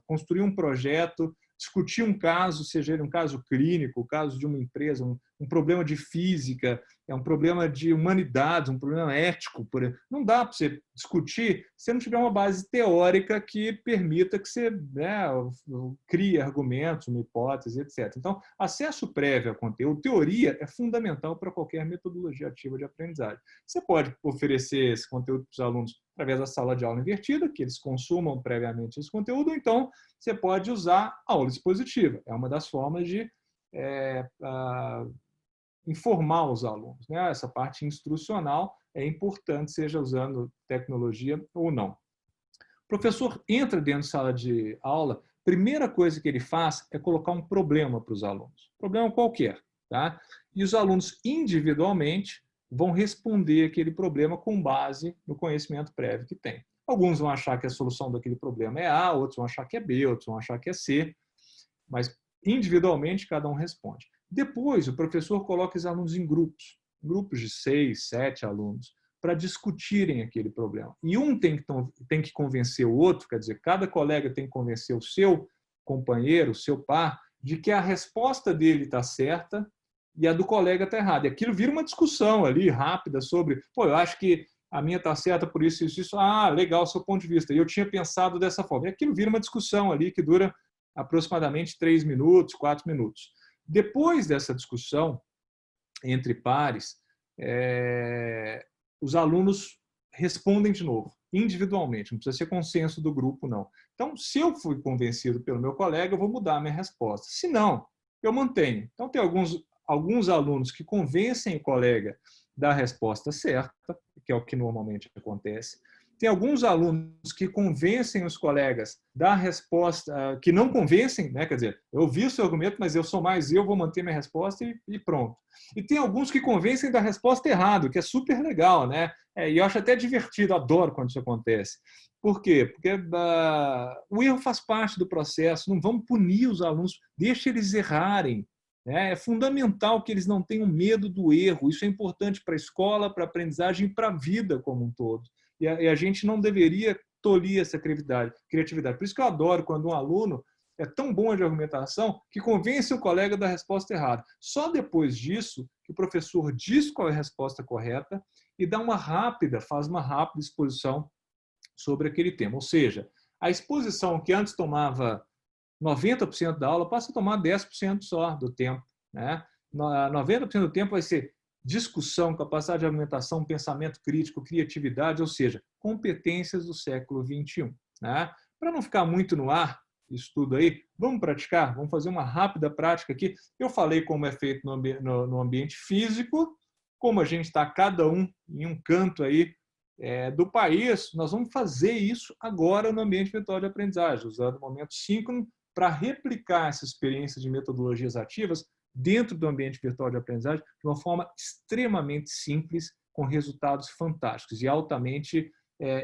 construir um projeto, discutir um caso, seja ele um caso clínico, o caso de uma empresa, um problema de física, um problema de humanidades, um problema ético. Não dá para você discutir se não tiver uma base teórica que permita que você crie argumentos, uma hipótese, etc. Então, acesso prévio ao conteúdo, teoria, é fundamental para qualquer metodologia ativa de aprendizagem. Você pode oferecer esse conteúdo para os alunos através da sala de aula invertida, que eles consumam previamente esse conteúdo, ou então você pode usar aula expositiva. É uma das formas de informar os alunos. Né? Essa parte instrucional é importante, seja usando tecnologia ou não. O professor entra dentro da sala de aula, primeira coisa que ele faz é colocar um problema para os alunos. Problema qualquer. Tá? E os alunos, individualmente, vão responder aquele problema com base no conhecimento prévio que tem. Alguns vão achar que a solução daquele problema é A, outros vão achar que é B, outros vão achar que é C, mas individualmente cada um responde. Depois, o professor coloca os alunos em grupos de 6, 7 alunos, para discutirem aquele problema. E um tem que convencer o outro, quer dizer, cada colega tem que convencer o seu companheiro, o seu par, de que a resposta dele está certa e a do colega está errada. E aquilo vira uma discussão ali rápida sobre, eu acho que a minha está certa por isso, isso, isso. Ah, legal, seu ponto de vista. E eu tinha pensado dessa forma. E aquilo vira uma discussão ali que dura aproximadamente 3 minutos, 4 minutos. Depois dessa discussão entre pares, os alunos respondem de novo, individualmente. Não precisa ser consenso do grupo, não. Então, se eu fui convencido pelo meu colega, eu vou mudar a minha resposta. Se não, eu mantenho. Então, tem alguns alunos que convencem o colega da resposta certa, que é o que normalmente acontece. Tem alguns alunos que convencem os colegas da resposta, que não convencem, né? Quer dizer, eu ouvi o seu argumento, mas eu sou mais eu, vou manter minha resposta e pronto. E tem alguns que convencem da resposta errada, que é super legal, né? E eu acho até divertido, adoro quando isso acontece. Por quê? Porque o erro faz parte do processo, não vamos punir os alunos, deixa eles errarem. É fundamental que eles não tenham medo do erro. Isso é importante para a escola, para a aprendizagem e para a vida como um todo. E a gente não deveria tolir essa criatividade. Por isso que eu adoro quando um aluno é tão bom de argumentação que convence o colega da resposta errada. Só depois disso que o professor diz qual é a resposta correta e faz uma rápida exposição sobre aquele tema. Ou seja, a exposição que antes tomava 90% da aula passa a tomar 10% só do tempo. Né? 90% do tempo vai ser discussão, capacidade de argumentação, pensamento crítico, criatividade, ou seja, competências do século XXI. Né? Para não ficar muito no ar isso tudo aí, vamos praticar? Vamos fazer uma rápida prática aqui. Eu falei como é feito no ambiente físico, como a gente está cada um em um canto aí do país, nós vamos fazer isso agora no ambiente virtual de aprendizagem, usando o momento síncrono para replicar essa experiência de metodologias ativas dentro do ambiente virtual de aprendizagem de uma forma extremamente simples, com resultados fantásticos e altamente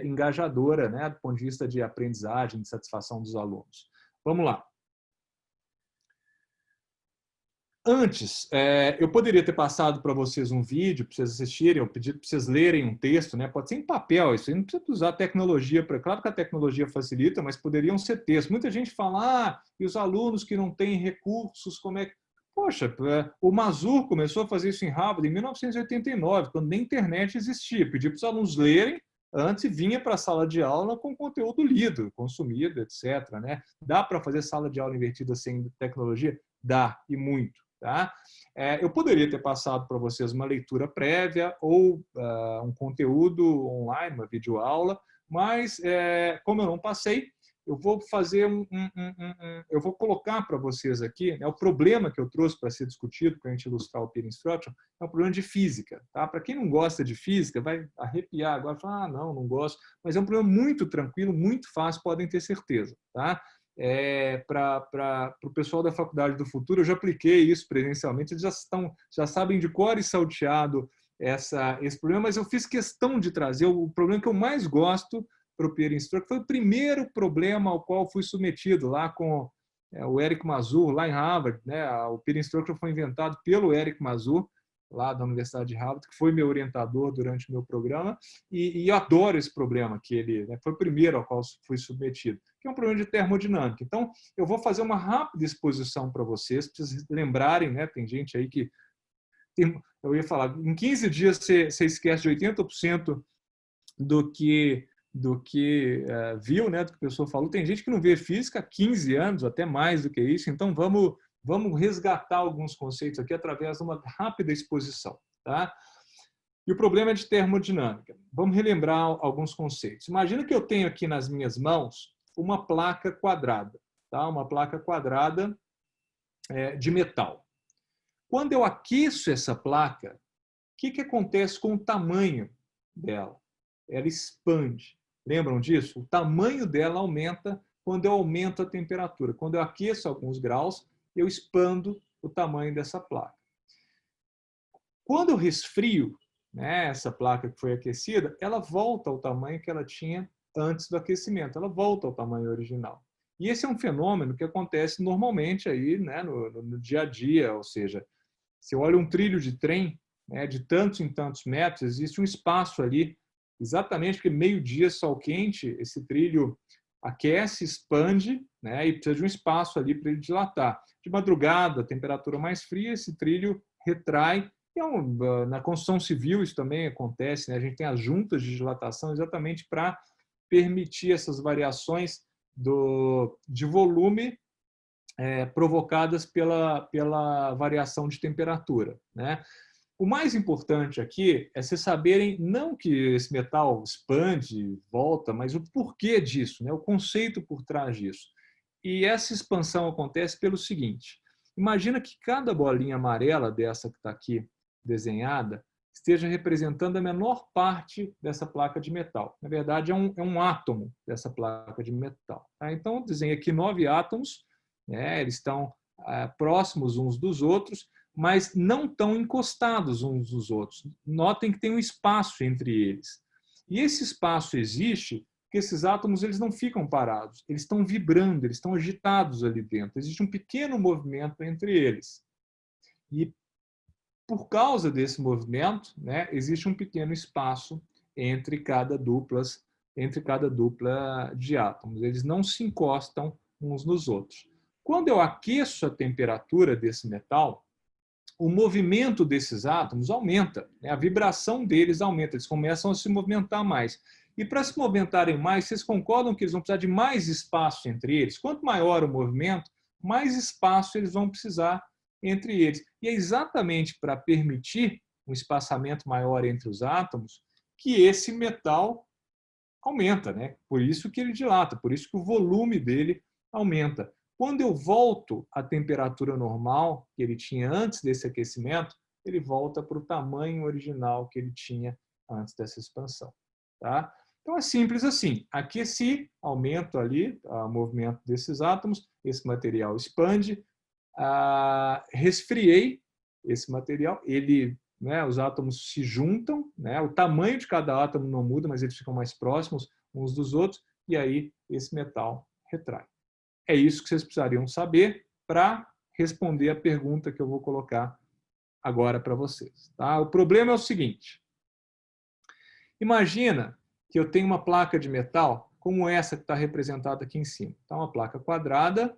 engajadora, né, do ponto de vista de aprendizagem, de satisfação dos alunos. Vamos lá. Antes, eu poderia ter passado para vocês um vídeo para vocês assistirem, ou pedido para vocês lerem um texto, né? Pode ser em papel, isso aí não precisa usar tecnologia. Claro que a tecnologia facilita, mas poderiam ser textos. Muita gente fala, e os alunos que não têm recursos, como é que... Poxa, o Mazur começou a fazer isso em Harvard em 1989, quando nem internet existia. Pedia para os alunos lerem antes e vinha para a sala de aula com conteúdo lido, consumido, etc. Né? Dá para fazer sala de aula invertida sem tecnologia? Dá, e muito. Tá? Eu poderia ter passado para vocês uma leitura prévia ou um conteúdo online, uma videoaula, mas como eu não passei, eu vou fazer eu vou colocar para vocês aqui, né, o problema que eu trouxe para ser discutido, para a gente ilustrar o Peer Instruction, é um problema de física. Tá? Para quem não gosta de física, vai arrepiar agora, falar, não gosto, mas é um problema muito tranquilo, muito fácil, podem ter certeza. Tá? Para o pessoal da Faculdade do Futuro, eu já apliquei isso presencialmente, eles já sabem de cor e salteado esse problema, mas eu fiz questão de trazer o problema que eu mais gosto para o Peer Instruction, foi o primeiro problema ao qual fui submetido lá com o Eric Mazur, lá em Harvard, né? O Peer Instruction foi inventado pelo Eric Mazur, lá da Universidade de Harvard, que foi meu orientador durante o meu programa, e eu adoro esse problema, que ele, né, foi o primeiro ao qual fui submetido, que é um problema de termodinâmica. Então, eu vou fazer uma rápida exposição para vocês, para vocês lembrarem, né, tem gente aí que... eu ia falar, em 15 dias você esquece de 80% do que viu, né, do que a pessoa falou. Tem gente que não vê física há 15 anos, até mais do que isso, então vamos resgatar alguns conceitos aqui através de uma rápida exposição. Tá? E o problema é de termodinâmica. Vamos relembrar alguns conceitos. Imagina que eu tenho aqui nas minhas mãos uma placa quadrada, tá? Uma placa quadrada de metal. Quando eu aqueço essa placa, o que acontece com o tamanho dela? Ela expande. Lembram disso? O tamanho dela aumenta quando eu aumento a temperatura. Quando eu aqueço alguns graus, eu expando o tamanho dessa placa. Quando eu resfrio, né, essa placa que foi aquecida, ela volta ao tamanho que ela tinha antes do aquecimento. Ela volta ao tamanho original. E esse é um fenômeno que acontece normalmente aí, né, no dia a dia. Ou seja, se eu olho um trilho de trem, né, de tantos em tantos metros, existe um espaço ali, exatamente porque meio-dia, sol quente, esse trilho aquece, expande, né, e precisa de um espaço ali para ele dilatar. De madrugada, temperatura mais fria, esse trilho retrai. Na construção civil isso também acontece, né? A gente tem as juntas de dilatação exatamente para permitir essas variações de volume provocadas pela variação de temperatura, né? O mais importante aqui é vocês saberem não que esse metal expande, volta, mas o porquê disso, né? O conceito por trás disso. E essa expansão acontece pelo seguinte: imagina que cada bolinha amarela dessa que está aqui desenhada esteja representando a menor parte dessa placa de metal. Na verdade, é um átomo dessa placa de metal. Tá? Então, eu desenho aqui 9 átomos, né? Eles estão próximos uns dos outros, mas não tão encostados uns dos outros. Notem que tem um espaço entre eles. E esse espaço existe porque esses átomos eles não ficam parados, eles estão vibrando, eles estão agitados ali dentro. Existe um pequeno movimento entre eles. E por causa desse movimento, né, existe um pequeno espaço entre cada dupla de átomos. Eles não se encostam uns nos outros. Quando eu aqueço a temperatura desse metal, o movimento desses átomos aumenta, né? A vibração deles aumenta, eles começam a se movimentar mais. E para se movimentarem mais, vocês concordam que eles vão precisar de mais espaço entre eles? Quanto maior o movimento, mais espaço eles vão precisar entre eles. E é exatamente para permitir um espaçamento maior entre os átomos que esse metal aumenta, né? Por isso que ele dilata, por isso que o volume dele aumenta. Quando eu volto à temperatura normal que ele tinha antes desse aquecimento, ele volta para o tamanho original que ele tinha antes dessa expansão. Tá? Então é simples assim. Aqueci, aumento ali o movimento desses átomos, esse material expande, resfriei esse material, né, os átomos se juntam, né, o tamanho de cada átomo não muda, mas eles ficam mais próximos uns dos outros, e aí esse metal retrai. É isso que vocês precisariam saber para responder a pergunta que eu vou colocar agora para vocês. Tá? O problema é o seguinte: imagina que eu tenho uma placa de metal como essa que está representada aqui em cima. Tá? Uma placa quadrada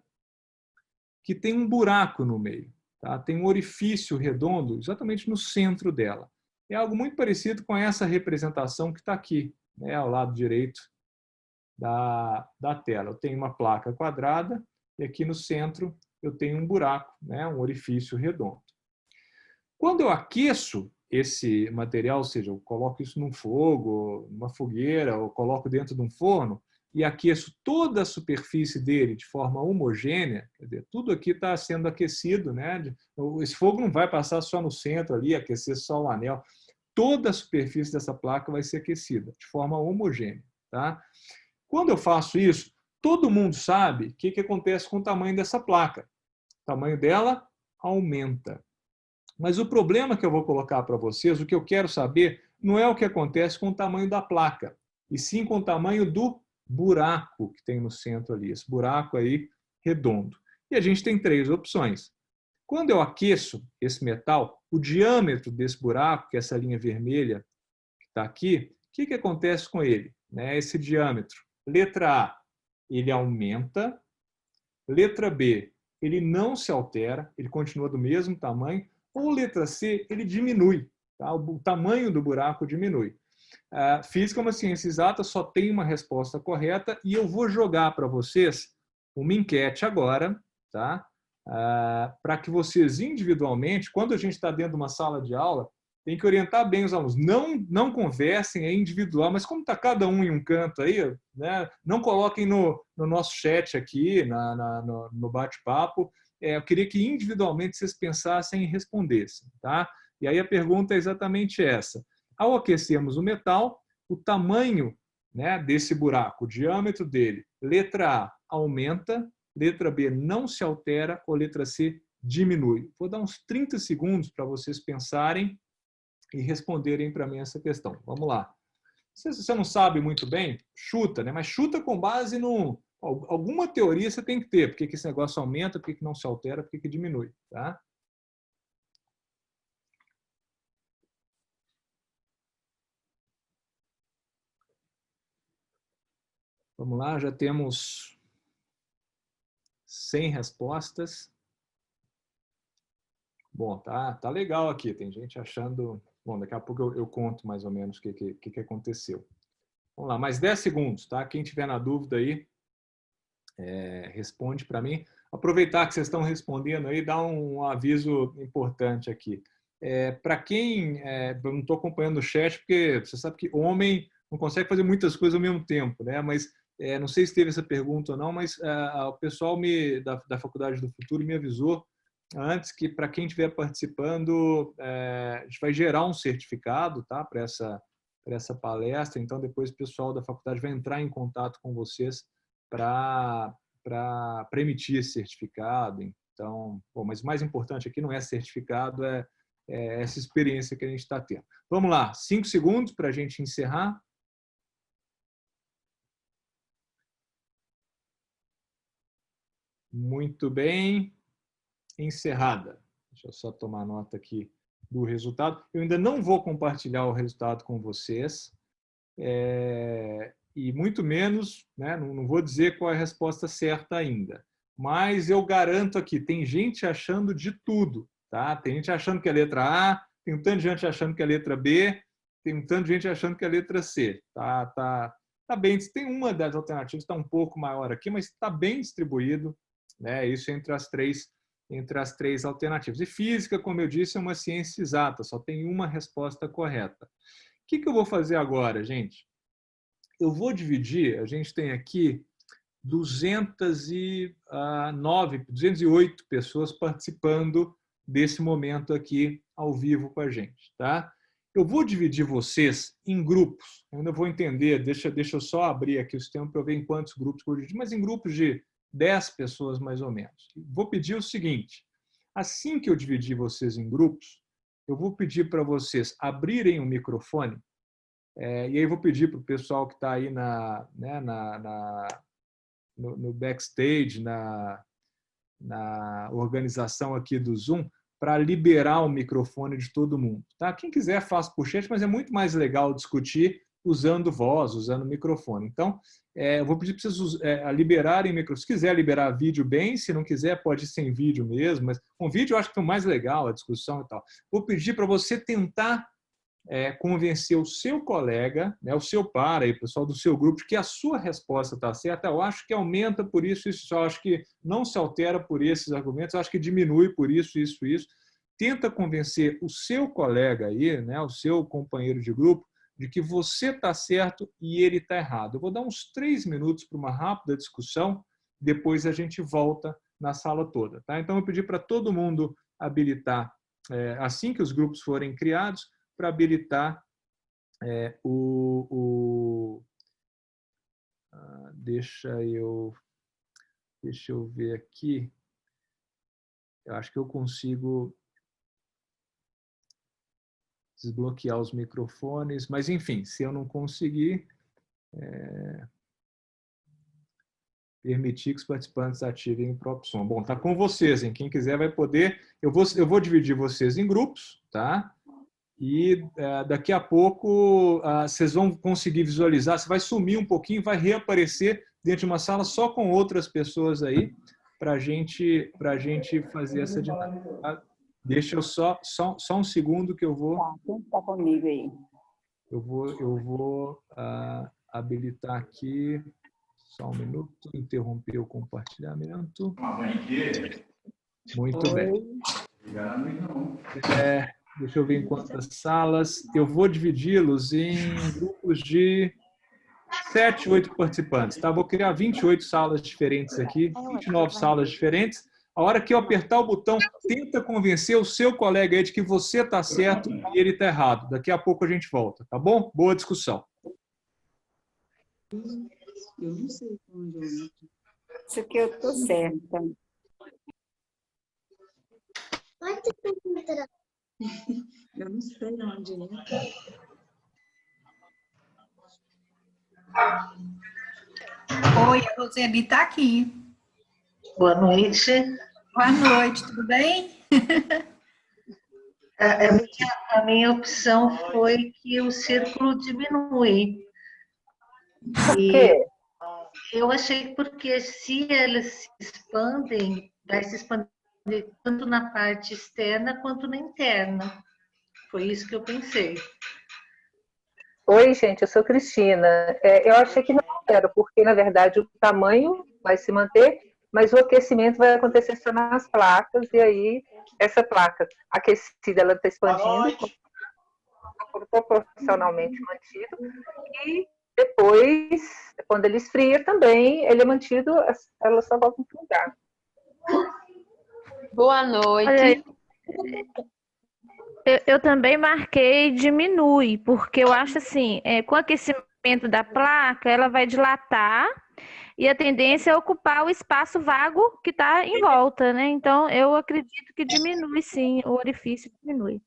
que tem um buraco no meio. Tá? Tem um orifício redondo exatamente no centro dela. É algo muito parecido com essa representação que está aqui, né, ao lado direito da tela. Eu tenho uma placa quadrada e aqui no centro eu tenho um buraco, né, um orifício redondo. Quando eu aqueço esse material, ou seja, eu coloco isso num fogo, numa fogueira, ou coloco dentro de um forno e aqueço toda a superfície dele de forma homogênea, quer dizer, tudo aqui está sendo aquecido, né? Esse fogo não vai passar só no centro ali, aquecer só o anel. Toda a superfície dessa placa vai ser aquecida de forma homogênea. Tá? Quando eu faço isso, todo mundo sabe o que acontece com o tamanho dessa placa. O tamanho dela aumenta. Mas o problema que eu vou colocar para vocês, o que eu quero saber, não é o que acontece com o tamanho da placa, e sim com o tamanho do buraco que tem no centro ali, esse buraco aí redondo. E a gente tem três opções. Quando eu aqueço esse metal, o diâmetro desse buraco, que é essa linha vermelha que está aqui, o que acontece com ele? Esse diâmetro. Letra A, ele aumenta. Letra B, ele não se altera, ele continua do mesmo tamanho. Ou letra C, ele diminui. Tá? O tamanho do buraco diminui. Física é uma ciência exata, só tem uma resposta correta e eu vou jogar para vocês uma enquete agora, tá? Para que vocês individualmente, quando a gente está dentro de uma sala de aula, tem que orientar bem os alunos. Não conversem, é individual, mas como está cada um em um canto aí, né, não coloquem no nosso chat aqui, no bate-papo. Eu queria que individualmente vocês pensassem e respondessem. Tá? E aí a pergunta é exatamente essa. Ao aquecermos o metal, o tamanho, né, desse buraco, o diâmetro dele, letra A, aumenta, letra B, não se altera, ou letra C, diminui. Vou dar uns 30 segundos para vocês pensarem e responderem para mim essa questão. Vamos lá. Se você não sabe muito bem, chuta, né? Mas chuta com base em alguma teoria você tem que ter. Por que esse negócio aumenta, por que não se altera, por que diminui. Tá? Vamos lá, já temos 100 respostas. Bom, tá legal aqui. Tem gente achando... Bom, daqui a pouco eu conto mais ou menos o que aconteceu. Vamos lá, mais 10 segundos, tá? Quem tiver na dúvida aí, responde para mim. Aproveitar que vocês estão respondendo aí, dá um aviso importante aqui. Para quem... eu não estou acompanhando o chat, porque você sabe que homem não consegue fazer muitas coisas ao mesmo tempo, né? Mas não sei se teve essa pergunta ou não, mas o pessoal da Faculdade do Futuro me avisou antes que, para quem estiver participando, a gente vai gerar um certificado, tá? Para essa palestra. Então, depois o pessoal da faculdade vai entrar em contato com vocês para emitir esse certificado. Então, bom, mas o mais importante aqui não é certificado, é essa experiência que a gente está tendo. Vamos lá, 5 segundos para a gente encerrar. Muito bem, encerrada. Deixa eu só tomar nota aqui do resultado. Eu ainda não vou compartilhar o resultado com vocês. E muito menos, né, não vou dizer qual é a resposta certa ainda. Mas eu garanto aqui, tem gente achando de tudo. Tá? Tem gente achando que é letra A, tem um tanto de gente achando que é letra B, tem um tanto de gente achando que é letra C. Tá bem, tem uma das alternativas, está um pouco maior aqui, mas está bem distribuído, né? Isso entre as três alternativas. E física, como eu disse, é uma ciência exata, só tem uma resposta correta. O que eu vou fazer agora, gente? Eu vou dividir, a gente tem aqui 208 pessoas participando desse momento aqui ao vivo com a gente. Tá? Eu vou dividir vocês em grupos, eu ainda vou entender, deixa eu só abrir aqui o sistema para eu ver em quantos grupos eu vou dividir, mas em grupos de 10 pessoas mais ou menos. Vou pedir o seguinte, assim que eu dividir vocês em grupos, eu vou pedir para vocês abrirem o microfone. E aí vou pedir para o pessoal que está aí no backstage, na organização aqui do Zoom, para liberar o microfone de todo mundo. Tá? Quem quiser, faça por chat, mas é muito mais legal discutir usando voz, usando microfone. Então, eu vou pedir para vocês liberarem o microfone. Se quiser liberar vídeo, bem. Se não quiser, pode ir sem vídeo mesmo. Mas com vídeo eu acho que é o mais legal, a discussão e tal. Vou pedir para você tentar convencer o seu colega, né, o seu par, aí, o pessoal do seu grupo, de que a sua resposta está certa. Eu acho que aumenta por isso, eu acho que não se altera por esses argumentos, eu acho que diminui por isso. Tenta convencer o seu colega aí, né, o seu companheiro de grupo, de que você está certo e ele está errado. Eu vou dar uns 3 minutos para uma rápida discussão, depois a gente volta na sala toda. Tá? Então, eu pedi para todo mundo habilitar, assim que os grupos forem criados, para habilitar deixa eu ver aqui. Eu acho que eu consigo desbloquear os microfones, mas enfim, se eu não conseguir, permitir que os participantes ativem o próprio som. Bom, tá com vocês, hein? Quem quiser vai poder. Eu vou dividir vocês em grupos, tá? E daqui a pouco vocês vão conseguir visualizar. Você vai sumir um pouquinho, vai reaparecer dentro de uma sala só com outras pessoas aí, para gente fazer essa dinâmica. Tá? Deixa eu só um segundo que eu vou. Tá, quem está comigo aí? Eu vou habilitar aqui. Só um minuto, interromper o compartilhamento. Muito bem. Deixa eu ver em quantas salas. Eu vou dividi-los em grupos de 7, 8 participantes. Tá? Vou criar 28 salas diferentes aqui, 29 salas diferentes. A hora que eu apertar o botão, tenta convencer o seu colega aí de que você está certo e ele está errado. Daqui a pouco a gente volta, tá bom? Boa discussão. Eu não sei onde eu entro. Isso aqui eu tô certa. Eu não sei onde entra. Oi, a Roseli está aqui. Boa noite. Boa noite, tudo bem? A minha opção foi que o círculo diminui. Por quê? Eu achei porque se eles se expandem, vai se expandir tanto na parte externa quanto na interna. Foi isso que eu pensei. Oi, gente, eu sou Cristina. Eu achei que não era, porque, na verdade, o tamanho vai se manter, mas o aquecimento vai acontecer só nas placas, e aí essa placa aquecida, ela está expandindo, proporcionalmente mantido, e depois, quando ele esfria também, ele é mantido, ela só volta para o lugar. Boa noite. Eu também marquei diminui, porque eu acho assim, com o aquecimento da placa, ela vai dilatar e a tendência é ocupar o espaço vago que está em volta, né? Então, eu acredito que diminui sim, o orifício diminui.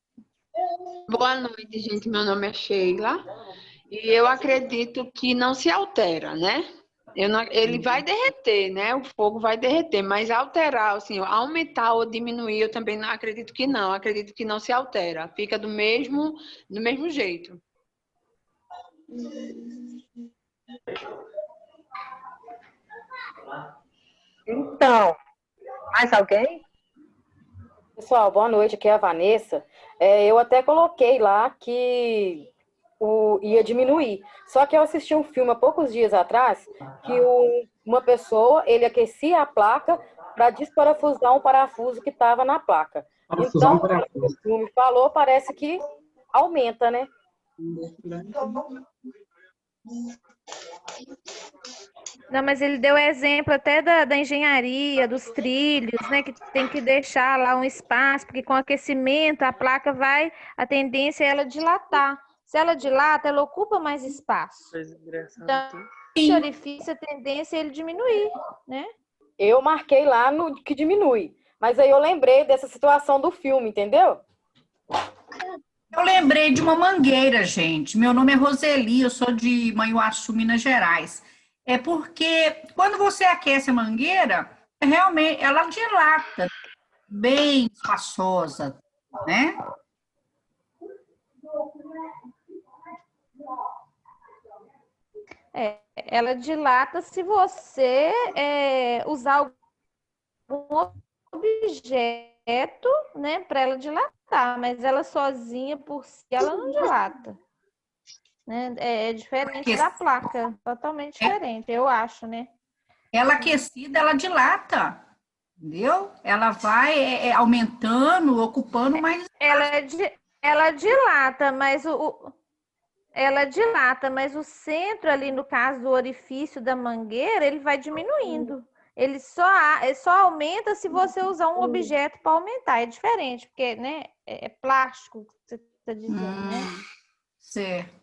Boa noite, gente. Meu nome é Sheila e eu acredito que não se altera, né? Ele vai derreter, né? O fogo vai derreter, mas alterar, assim, aumentar ou diminuir, eu também não acredito que não. Acredito que não se altera, fica do mesmo jeito. Então, mais alguém? Pessoal, boa noite, aqui é a Vanessa. Eu até coloquei lá que ia diminuir. Só que eu assisti um filme há poucos dias atrás que uma pessoa, ele aquecia a placa para desparafusar um parafuso que estava na placa. Então, o que o filme falou, parece que aumenta, né? Não, mas ele deu exemplo até da engenharia, dos trilhos, né? Que tem que deixar lá um espaço, porque com aquecimento a placa a tendência é ela dilatar. Se ela dilata, ela ocupa mais espaço. Então, esse orifício, a tendência é ele diminuir, né? Eu marquei lá no que diminui. Mas aí eu lembrei dessa situação do filme, entendeu? Eu lembrei de uma mangueira, gente. Meu nome é Roseli, eu sou de Manhuaçu, Minas Gerais. É porque quando você aquece a mangueira, realmente ela dilata, bem espaçosa, né? Ela dilata se você usar algum objeto, né, para ela dilatar, mas ela sozinha por si, ela não dilata. Né? É diferente da placa, totalmente diferente, eu acho, né? Ela aquecida, ela dilata, entendeu? Ela vai aumentando, ocupando mais. Ela dilata, mas ela dilata, mas o centro ali, no caso do orifício da mangueira, ele vai diminuindo. Ele só aumenta se você usar um objeto para aumentar. É diferente, porque, né, é plástico que você está dizendo, né? Certo.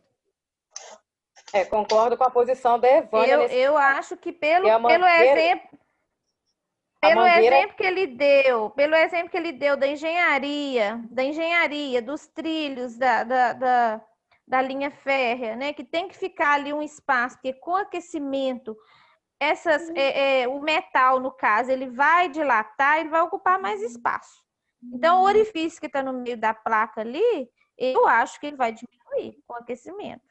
Concordo com a posição da Evânia. Eu acho que pelo exemplo que ele deu, da engenharia, dos trilhos, da linha férrea, né? Que tem que ficar ali um espaço, porque com aquecimento o metal, no caso, ele vai dilatar, ele vai ocupar mais espaço. Então, o orifício que está no meio da placa ali, eu acho que ele vai diminuir com o aquecimento.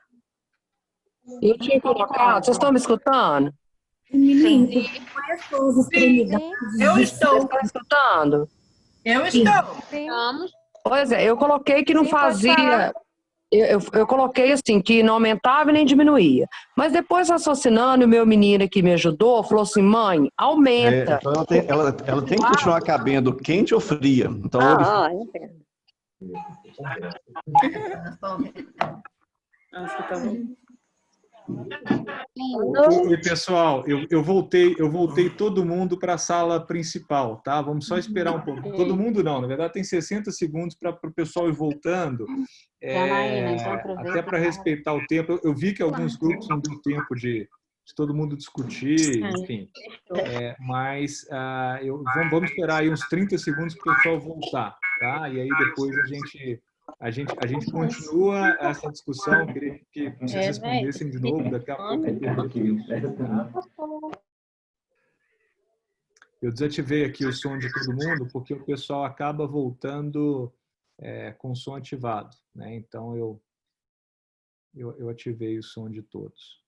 Eu tinha colocado, vocês estão me escutando? Menino, quais são as extremidades? Eu estou. Vocês estão escutando? Eu estou. Sim. Vamos. Pois é, eu coloquei que não Sim, pode fazia. falar. Eu coloquei assim, que não aumentava e nem diminuía. Mas depois, raciocinando, o meu menino que me ajudou falou assim: mãe, aumenta. Então ela tem que continuar cabendo quente ou fria. Então, Entendo. Oi, pessoal, eu voltei todo mundo para a sala principal, tá? Vamos só esperar um pouco. Todo mundo não, na verdade tem 60 segundos para o pessoal ir voltando, até para respeitar o tempo. Eu vi que alguns grupos não deu tempo de todo mundo discutir, enfim. Mas vamos esperar aí uns 30 segundos para o pessoal voltar, tá? E aí depois a gente continua essa discussão. Eu queria que vocês respondessem de novo daqui a pouco. Eu desativei aqui o som de todo mundo porque o pessoal acaba voltando com o som ativado, né? Então eu ativei o som de todos.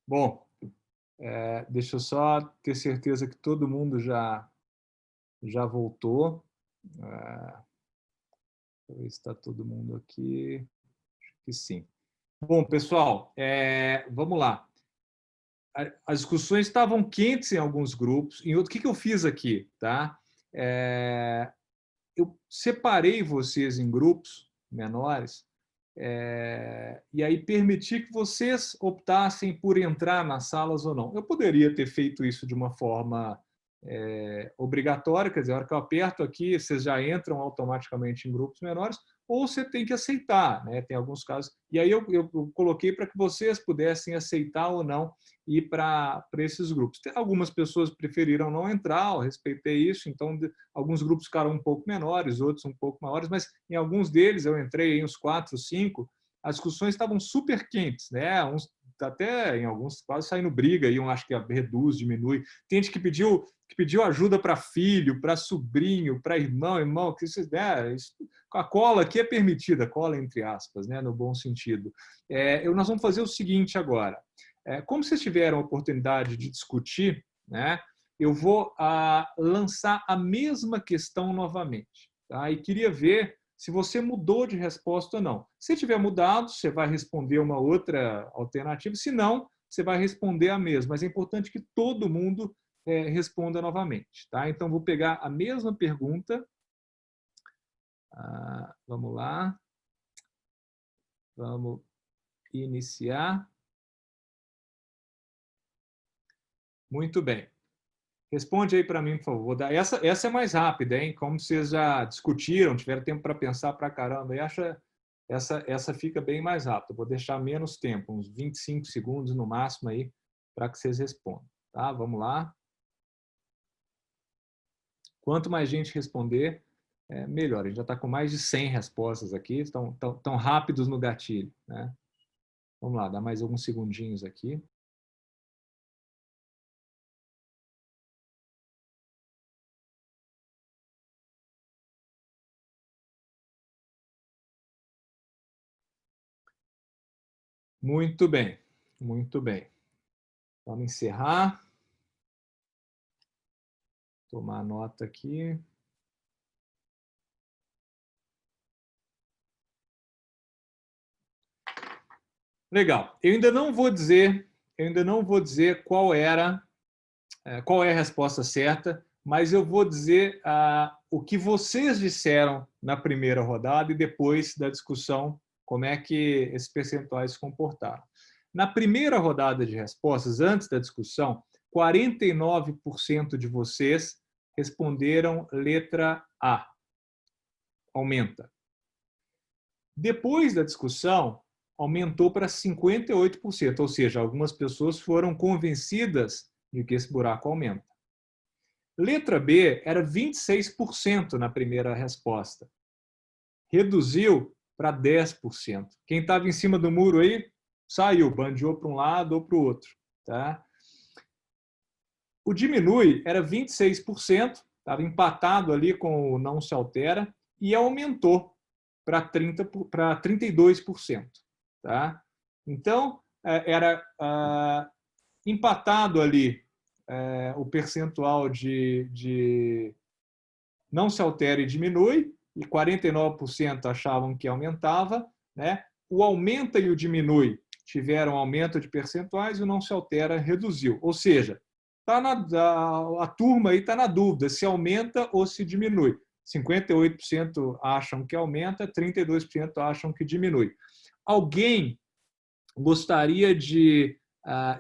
Bom, deixa eu só ter certeza que todo mundo já voltou. Deixa eu ver se está todo mundo aqui. Acho que sim. Bom, pessoal, vamos lá. As discussões estavam quentes em alguns grupos. Em outro, o que eu fiz aqui? Tá? Eu separei vocês em grupos menores e aí permiti que vocês optassem por entrar nas salas ou não. Eu poderia ter feito isso de uma forma obrigatória, quer dizer, a hora que eu aperto aqui, vocês já entram automaticamente em grupos menores, ou você tem que aceitar, né? Tem alguns casos. E aí eu coloquei para que vocês pudessem aceitar ou não ir para esses grupos. Algumas pessoas preferiram não entrar, eu respeitei isso, então alguns grupos ficaram um pouco menores, outros um pouco maiores, mas em alguns deles eu entrei em uns 4, 5, as discussões estavam super quentes, né? Uns até em alguns quase saindo briga, e acho que reduz, diminui. Tem gente que pediu ajuda para filho, para sobrinho, para irmão, que isso, a cola aqui é permitida, cola entre aspas, né, no bom sentido. Nós vamos fazer o seguinte agora. Como vocês tiveram a oportunidade de discutir, né, eu vou lançar a mesma questão novamente. Tá? E queria ver se você mudou de resposta ou não. Se tiver mudado, você vai responder uma outra alternativa. Se não, você vai responder a mesma. Mas é importante que todo mundo responda novamente. Tá? Então, vou pegar a mesma pergunta. Vamos lá. Vamos iniciar. Muito bem. Responde aí para mim, por favor. Essa é mais rápida, hein? Como vocês já discutiram, tiveram tempo para pensar para caramba, e essa fica bem mais rápida. Vou deixar menos tempo, uns 25 segundos no máximo aí, para que vocês respondam. Tá? Vamos lá. Quanto mais gente responder, melhor. A gente já está com mais de 100 respostas aqui, estão tão rápidos no gatilho, né? Vamos lá, dá mais alguns segundinhos aqui. Muito bem, muito bem. Vamos encerrar. Tomar nota aqui. Legal. Eu ainda não vou dizer qual é a resposta certa, mas eu vou dizer o que vocês disseram na primeira rodada e depois da discussão, como é que esses percentuais se comportaram. Na primeira rodada de respostas, antes da discussão, 49% de vocês responderam letra A. Aumenta. Depois da discussão, aumentou para 58%, ou seja, algumas pessoas foram convencidas de que esse buraco aumenta. Letra B era 26% na primeira resposta. Reduziu para 10%. Quem estava em cima do muro aí, saiu, bandeou para um lado ou para o outro. Tá? O diminui era 26%, estava empatado ali com o não se altera, e aumentou para 32%. Tá? Então, era empatado ali o percentual de não se altera e diminui, e 49% achavam que aumentava, né? O aumenta e o diminui tiveram aumento de percentuais e o não se altera reduziu. Ou seja, a turma aí está na dúvida se aumenta ou se diminui. 58% acham que aumenta, 32% acham que diminui. Alguém gostaria de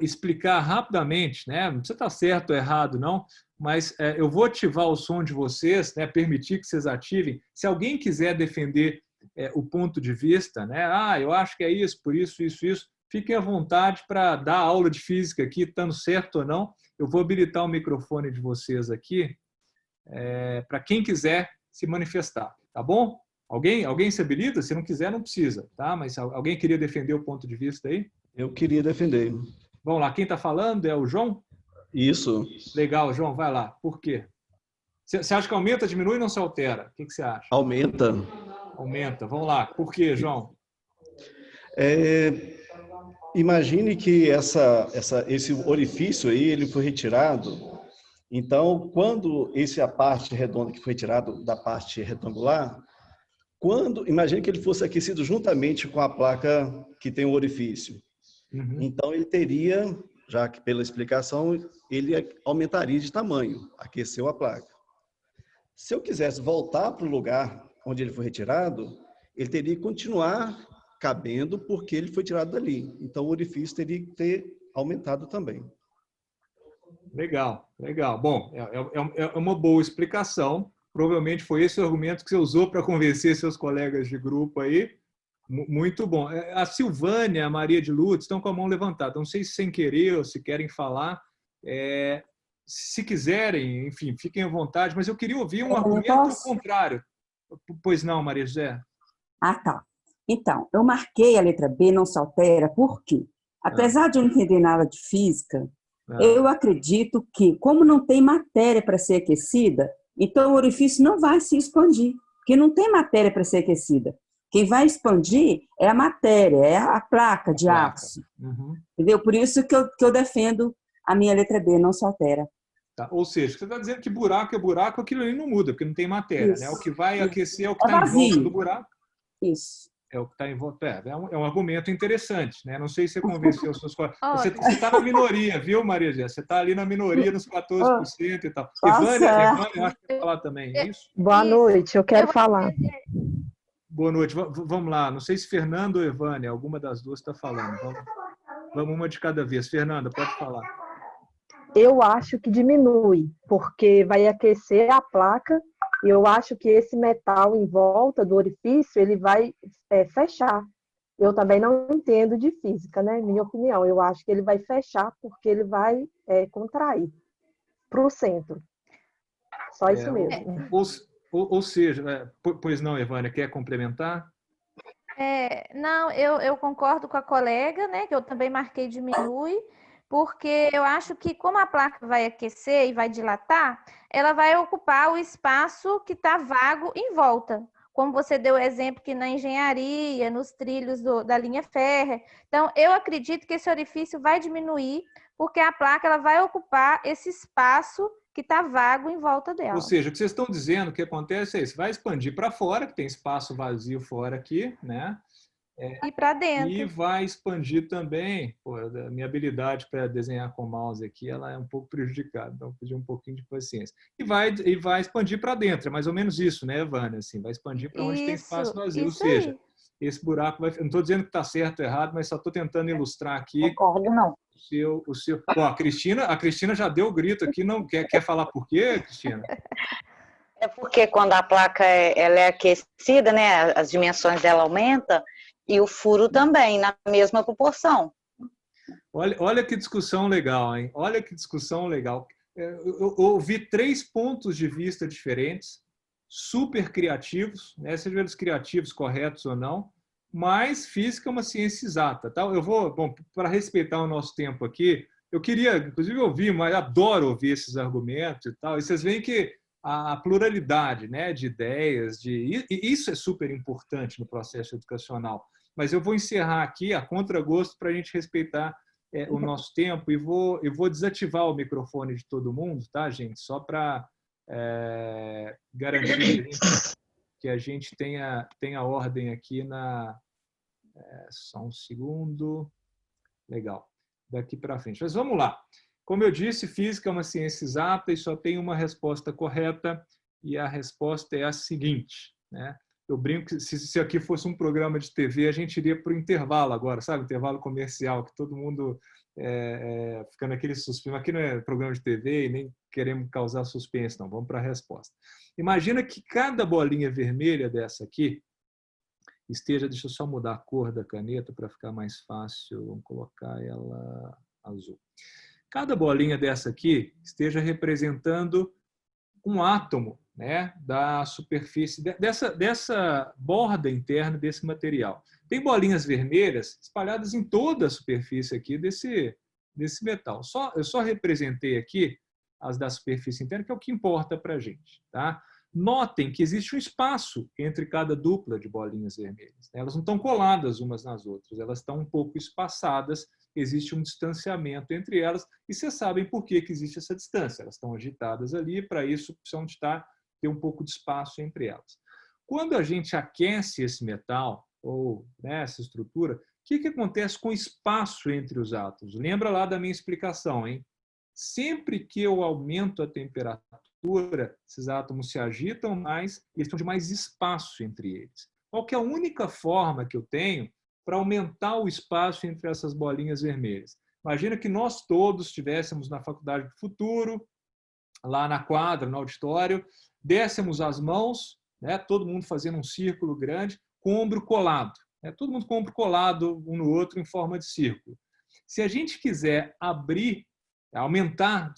explicar rapidamente, né? Não precisa estar certo ou errado, não, mas eu vou ativar o som de vocês, né? Permitir que vocês ativem. Se alguém quiser defender o ponto de vista, né? Eu acho que é isso, por isso, isso, fiquem à vontade para dar aula de física aqui, estando certo ou não. Eu vou habilitar o microfone de vocês aqui para quem quiser se manifestar, tá bom? Alguém se habilita? Se não quiser, não precisa, tá? Mas alguém queria defender o ponto de vista aí? Eu queria defender. Vamos lá, quem está falando é o João? Isso. Legal, João, vai lá. Por quê? Você acha que aumenta, diminui ou não se altera? O que você acha? Aumenta. Aumenta. Vamos lá. Por quê, João? Imagine que esse orifício aí ele foi retirado. Então, quando a parte redonda que foi retirado da parte retangular, imagine que ele fosse aquecido juntamente com a placa que tem o orifício. Uhum. Então, ele teria, já que pela explicação, ele aumentaria de tamanho, aqueceu a placa. Se eu quisesse voltar para o lugar onde ele foi retirado, ele teria que continuar cabendo porque ele foi tirado dali. Então, o orifício teria que ter aumentado também. Legal, legal. Bom, é uma boa explicação. Provavelmente foi esse o argumento que você usou para convencer seus colegas de grupo aí. Muito bom. A Silvânia, a Maria de Lourdes estão com a mão levantada. Não sei se sem querer ou se querem falar. Se quiserem, enfim, fiquem à vontade. Mas eu queria ouvir um argumento ao contrário. Pois não, Maria José? Tá. Então, eu marquei a letra B, não se altera, porque, apesar de eu não entender nada de física, eu acredito que, como não tem matéria para ser aquecida, então o orifício não vai se expandir, porque não tem matéria para ser aquecida. Quem vai expandir é a matéria, é a placa de aço. Uhum. Entendeu? Por isso que eu defendo a minha letra B, não se altera. Tá. Ou seja, você está dizendo que buraco é buraco, aquilo ali não muda, porque não tem matéria. Né? O que vai aquecer é o que está em volta do buraco. Isso. É o que está em volta. É um argumento interessante. Né? Não sei se você convenceu os seus colegas. Você está na minoria, viu, Maria José? Você está ali na minoria, nos 14% e tal. Ivânia, acho que vai falar também, é isso? Boa noite, eu quero falar. Boa noite. Vamos lá. Não sei se Fernando ou Ivânia, alguma das duas está falando. Vamos uma de cada vez. Fernanda, pode falar. Eu acho que diminui, porque vai aquecer a placa e eu acho que esse metal em volta do orifício, ele vai fechar. Eu também não entendo de física, né? Minha opinião. Eu acho que ele vai fechar porque ele vai contrair para o centro. Só isso mesmo. Ou seja, pois não, Ivânia, quer complementar? Não, eu concordo com a colega, né? Que eu também marquei diminui, porque eu acho que como a placa vai aquecer e vai dilatar, ela vai ocupar o espaço que está vago em volta. Como você deu o exemplo que na engenharia, nos trilhos da linha férrea. Então, eu acredito que esse orifício vai diminuir, porque a placa ela vai ocupar esse espaço que está vago em volta dela. Ou seja, o que vocês estão dizendo, o que acontece é isso, vai expandir para fora, que tem espaço vazio fora aqui, né? E para E dentro. vai expandir também, pô, a minha habilidade para desenhar com mouse aqui, ela é um pouco prejudicada, então pedir um pouquinho de paciência. E vai expandir para dentro, é mais ou menos isso, né, Vânia? Assim, vai expandir para onde tem espaço vazio, ou seja, aí. esse buraco vai... Eu não estou dizendo que está certo ou errado, mas só estou tentando ilustrar aqui. Concordo, não. O seu... Pô, a Cristina já deu o grito aqui, não quer falar por quê, Cristina? É porque quando a placa ela é aquecida, né, as dimensões dela aumentam e o furo também, na mesma proporção. Olha que discussão legal, hein? Olha que discussão legal. Eu ouvi 3 pontos de vista diferentes, super criativos, né? Seja eles criativos, corretos ou não, mas física é uma ciência exata. Tá? Eu vou, bom, para respeitar o nosso tempo aqui, eu queria, inclusive, ouvir, mas adoro ouvir esses argumentos e tal. E vocês veem que a pluralidade, né, de ideias, e isso é super importante no processo educacional. Mas eu vou encerrar aqui a contragosto para a gente respeitar o nosso tempo e vou desativar o microfone de todo mundo, tá, gente? Só para garantir que a gente tenha ordem aqui na... só um segundo. Legal. Daqui para frente. Mas vamos lá. Como eu disse, física é uma ciência exata e só tem uma resposta correta, e a resposta é a seguinte, né? Eu brinco que se aqui fosse um programa de TV, a gente iria para o intervalo agora, sabe? Intervalo comercial, que todo mundo fica naquele suspense. Aqui não é programa de TV e nem queremos causar suspense, não. Vamos para a resposta. Imagina que cada bolinha vermelha dessa aqui esteja... Deixa eu só mudar a cor da caneta para ficar mais fácil. Vamos colocar ela azul. Cada bolinha dessa aqui esteja representando um átomo, né, da superfície, dessa borda interna desse material. Tem bolinhas vermelhas espalhadas em toda a superfície aqui desse metal. Eu só representei aqui as da superfície interna, que é o que importa para a gente. Tá? Notem que existe um espaço entre cada dupla de bolinhas vermelhas. Elas não estão coladas umas nas outras, elas estão um pouco espaçadas, existe um distanciamento entre elas, e vocês sabem por que existe essa distância. Elas estão agitadas ali, e para isso precisam ter um pouco de espaço entre elas. Quando a gente aquece esse metal, ou essa estrutura, o que acontece com o espaço entre os átomos? Lembra lá da minha explicação, hein? Sempre que eu aumento a temperatura, esses átomos se agitam mais e estão de mais espaço entre eles. Qual que é a única forma que eu tenho para aumentar o espaço entre essas bolinhas vermelhas? Imagina que nós todos estivéssemos na faculdade do futuro, lá na quadra, no auditório, dessemos as mãos, né, todo mundo fazendo um círculo grande, com o ombro colado. Né, todo mundo com o ombro colado um no outro em forma de círculo. Se a gente quiser aumentar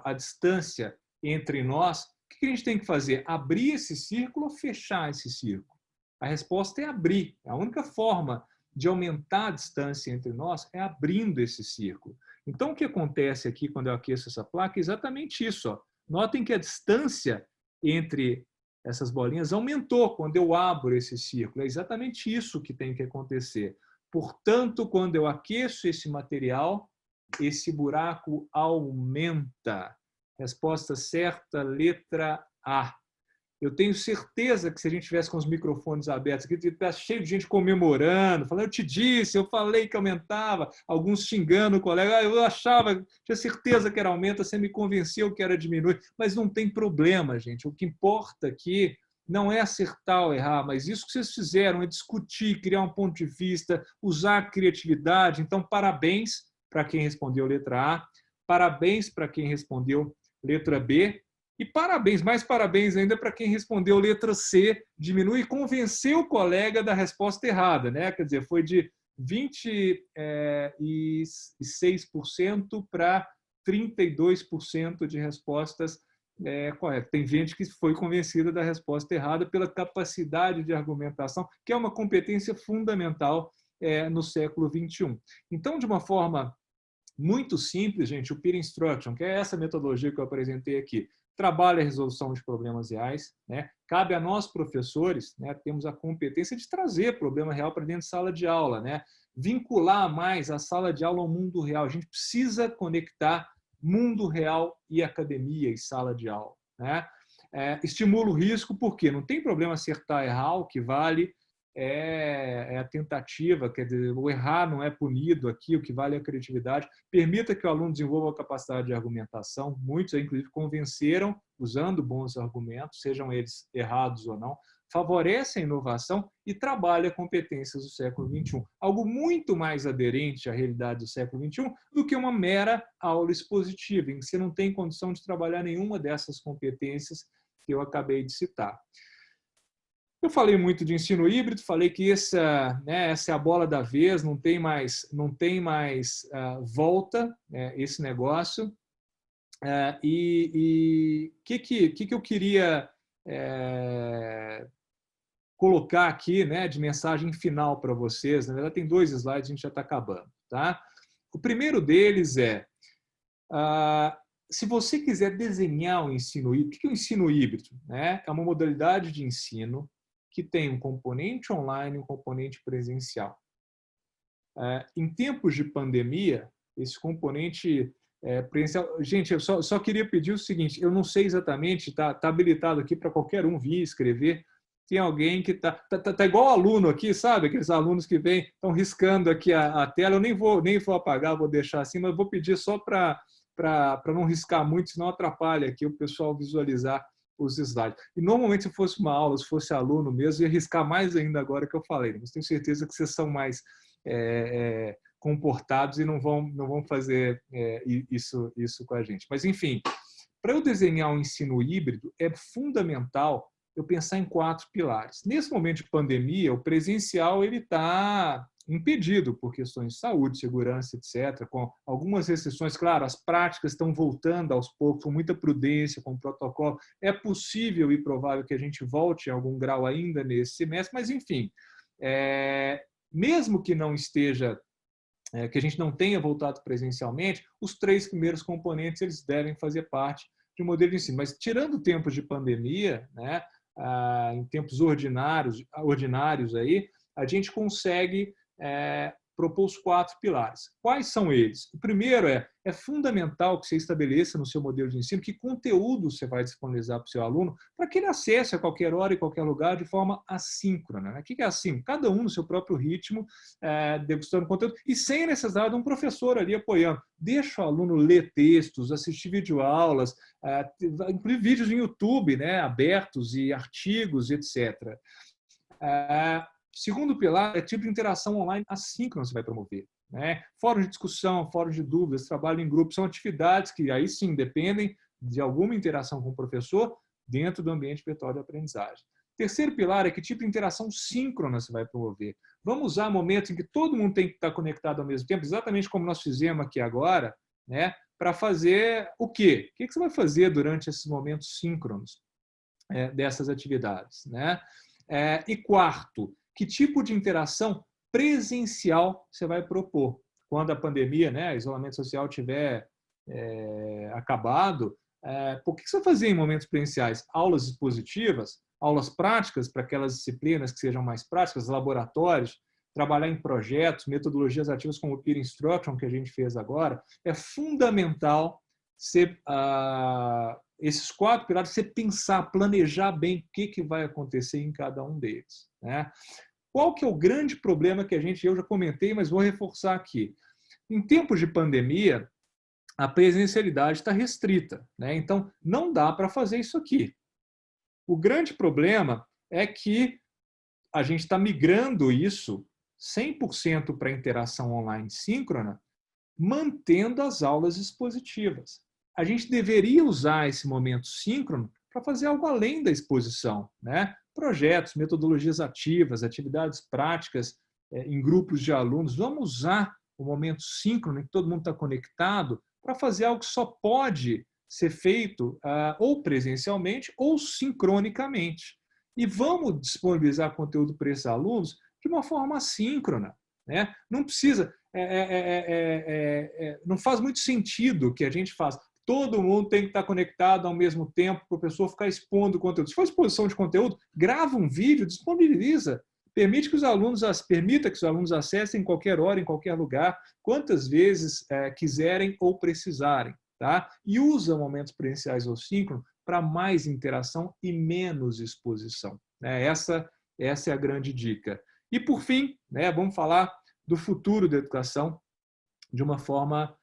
a distância entre nós, o que a gente tem que fazer? Abrir esse círculo ou fechar esse círculo? A resposta é abrir. A única forma de aumentar a distância entre nós é abrindo esse círculo. Então, o que acontece aqui quando eu aqueço essa placa é exatamente isso. Ó. Notem que a distância entre essas bolinhas aumentou quando eu abro esse círculo. É exatamente isso que tem que acontecer. Portanto, quando eu aqueço esse material, esse buraco aumenta. Resposta certa, letra A. Eu tenho certeza que se a gente tivesse com os microfones abertos aqui, está cheio de gente comemorando, falando, eu te disse, eu falei que aumentava, alguns xingando o colega, eu achava, tinha certeza que era aumenta, você me convenceu que era diminuir, mas não tem problema, gente. O que importa aqui não é acertar ou errar, mas isso que vocês fizeram é discutir, criar um ponto de vista, usar a criatividade. Então, parabéns para quem respondeu letra A, parabéns para quem respondeu letra B, e parabéns, mais parabéns ainda para quem respondeu letra C, diminui e convenceu o colega da resposta errada, né? Quer dizer, foi de 26% para 32% de respostas corretas. Tem gente que foi convencida da resposta errada pela capacidade de argumentação, que é uma competência fundamental no século XXI. Então, de uma forma muito simples, gente, o Peer Instruction, que é essa metodologia que eu apresentei aqui, trabalha a resolução de problemas reais, né? Cabe a nós, professores, né, temos a competência de trazer problema real para dentro de sala de aula, né? Vincular mais a sala de aula ao mundo real. A gente precisa conectar mundo real e academia e sala de aula, né? Estimula o risco, porque não tem problema acertar e errar, o que vale é a tentativa, quer dizer, o errar não é punido aqui, o que vale é a criatividade. Permita que o aluno desenvolva a capacidade de argumentação. Muitos, inclusive, convenceram usando bons argumentos, sejam eles errados ou não. Favorece a inovação e trabalha competências do século XXI. Algo muito mais aderente à realidade do século XXI do que uma mera aula expositiva, em que você não tem condição de trabalhar nenhuma dessas competências que eu acabei de citar. Eu falei muito de ensino híbrido, falei que essa é a bola da vez, não tem mais volta esse negócio. E o que eu queria colocar aqui, de mensagem final para vocês? Na verdade, tem 2 slides, a gente já está acabando. Tá? O primeiro deles é, se você quiser desenhar o ensino híbrido, o que é o ensino híbrido? É uma modalidade de ensino que tem um componente online e um componente presencial. Em tempos de pandemia, esse componente presencial... Gente, eu só queria pedir o seguinte, eu não sei exatamente, está habilitado aqui para qualquer um vir escrever. Tem alguém que tá igual aluno aqui, sabe? Aqueles alunos que estão riscando aqui a tela. Eu nem vou apagar, vou deixar assim, mas vou pedir só para não riscar muito, senão atrapalha aqui o pessoal visualizar os slides. E normalmente, se fosse uma aula, se fosse aluno mesmo, ia riscar mais ainda agora que eu falei. Mas tenho certeza que vocês são mais comportados e não vão fazer isso com a gente. Mas, enfim, para eu desenhar um ensino híbrido, é fundamental eu pensar em 4 pilares. Nesse momento de pandemia, o presencial está impedido por questões de saúde, segurança, etc., com algumas restrições. Claro, as práticas estão voltando aos poucos, com muita prudência, com protocolo. É possível e provável que a gente volte em algum grau ainda nesse semestre, mas, enfim, mesmo que não esteja, que a gente não tenha voltado presencialmente, os 3 primeiros componentes eles devem fazer parte de um modelo de ensino. Mas, tirando tempos de pandemia, em tempos ordinários aí, a gente consegue propor os 4 pilares. Quais são eles? O primeiro é fundamental que você estabeleça no seu modelo de ensino que conteúdo você vai disponibilizar para o seu aluno para que ele acesse a qualquer hora e qualquer lugar de forma assíncrona. O que é assíncrono? Cada um no seu próprio ritmo, degustando conteúdo e sem necessidade de um professor ali apoiando. Deixa o aluno ler textos, assistir videoaulas, inclusive vídeos no YouTube, abertos e artigos, etc. Segundo pilar é tipo de interação online assíncrona que você vai promover. Fórum de discussão, fórum de dúvidas, trabalho em grupo, são atividades que aí sim dependem de alguma interação com o professor dentro do ambiente virtual de aprendizagem. Terceiro pilar é que tipo de interação síncrona você vai promover. Vamos usar momentos em que todo mundo tem que estar conectado ao mesmo tempo, exatamente como nós fizemos aqui agora, para fazer o quê? O que você vai fazer durante esses momentos síncronos dessas atividades? E quarto, que tipo de interação presencial você vai propor? Quando a pandemia, o isolamento social tiver acabado, o que você vai fazer em momentos presenciais? Aulas expositivas, aulas práticas para aquelas disciplinas que sejam mais práticas, laboratórios, trabalhar em projetos, metodologias ativas como o Peer Instruction, que a gente fez agora. É fundamental esses 4 pilares, você pensar, planejar bem o que vai acontecer em cada um deles. Qual que é o grande problema que eu já comentei, mas vou reforçar aqui. Em tempos de pandemia, a presencialidade está restrita. Então, não dá para fazer isso aqui. O grande problema é que a gente está migrando isso 100% para interação online síncrona, mantendo as aulas expositivas. A gente deveria usar esse momento síncrono para fazer algo além da exposição, projetos, metodologias ativas, atividades práticas em grupos de alunos. Vamos usar o momento síncrono em que todo mundo está conectado para fazer algo que só pode ser feito ou presencialmente ou sincronicamente. E vamos disponibilizar conteúdo para esses alunos de uma forma assíncrona. Não precisa, não faz muito sentido que a gente faça. Todo mundo tem que estar conectado ao mesmo tempo, o professor ficar expondo conteúdo. Se for exposição de conteúdo, grava um vídeo, disponibiliza. Permita que os alunos acessem em qualquer hora, em qualquer lugar, quantas vezes quiserem ou precisarem. Tá? E usa momentos presenciais ou síncronos para mais interação e menos exposição. Essa é a grande dica. E, por fim, né, vamos falar do futuro da educação de uma forma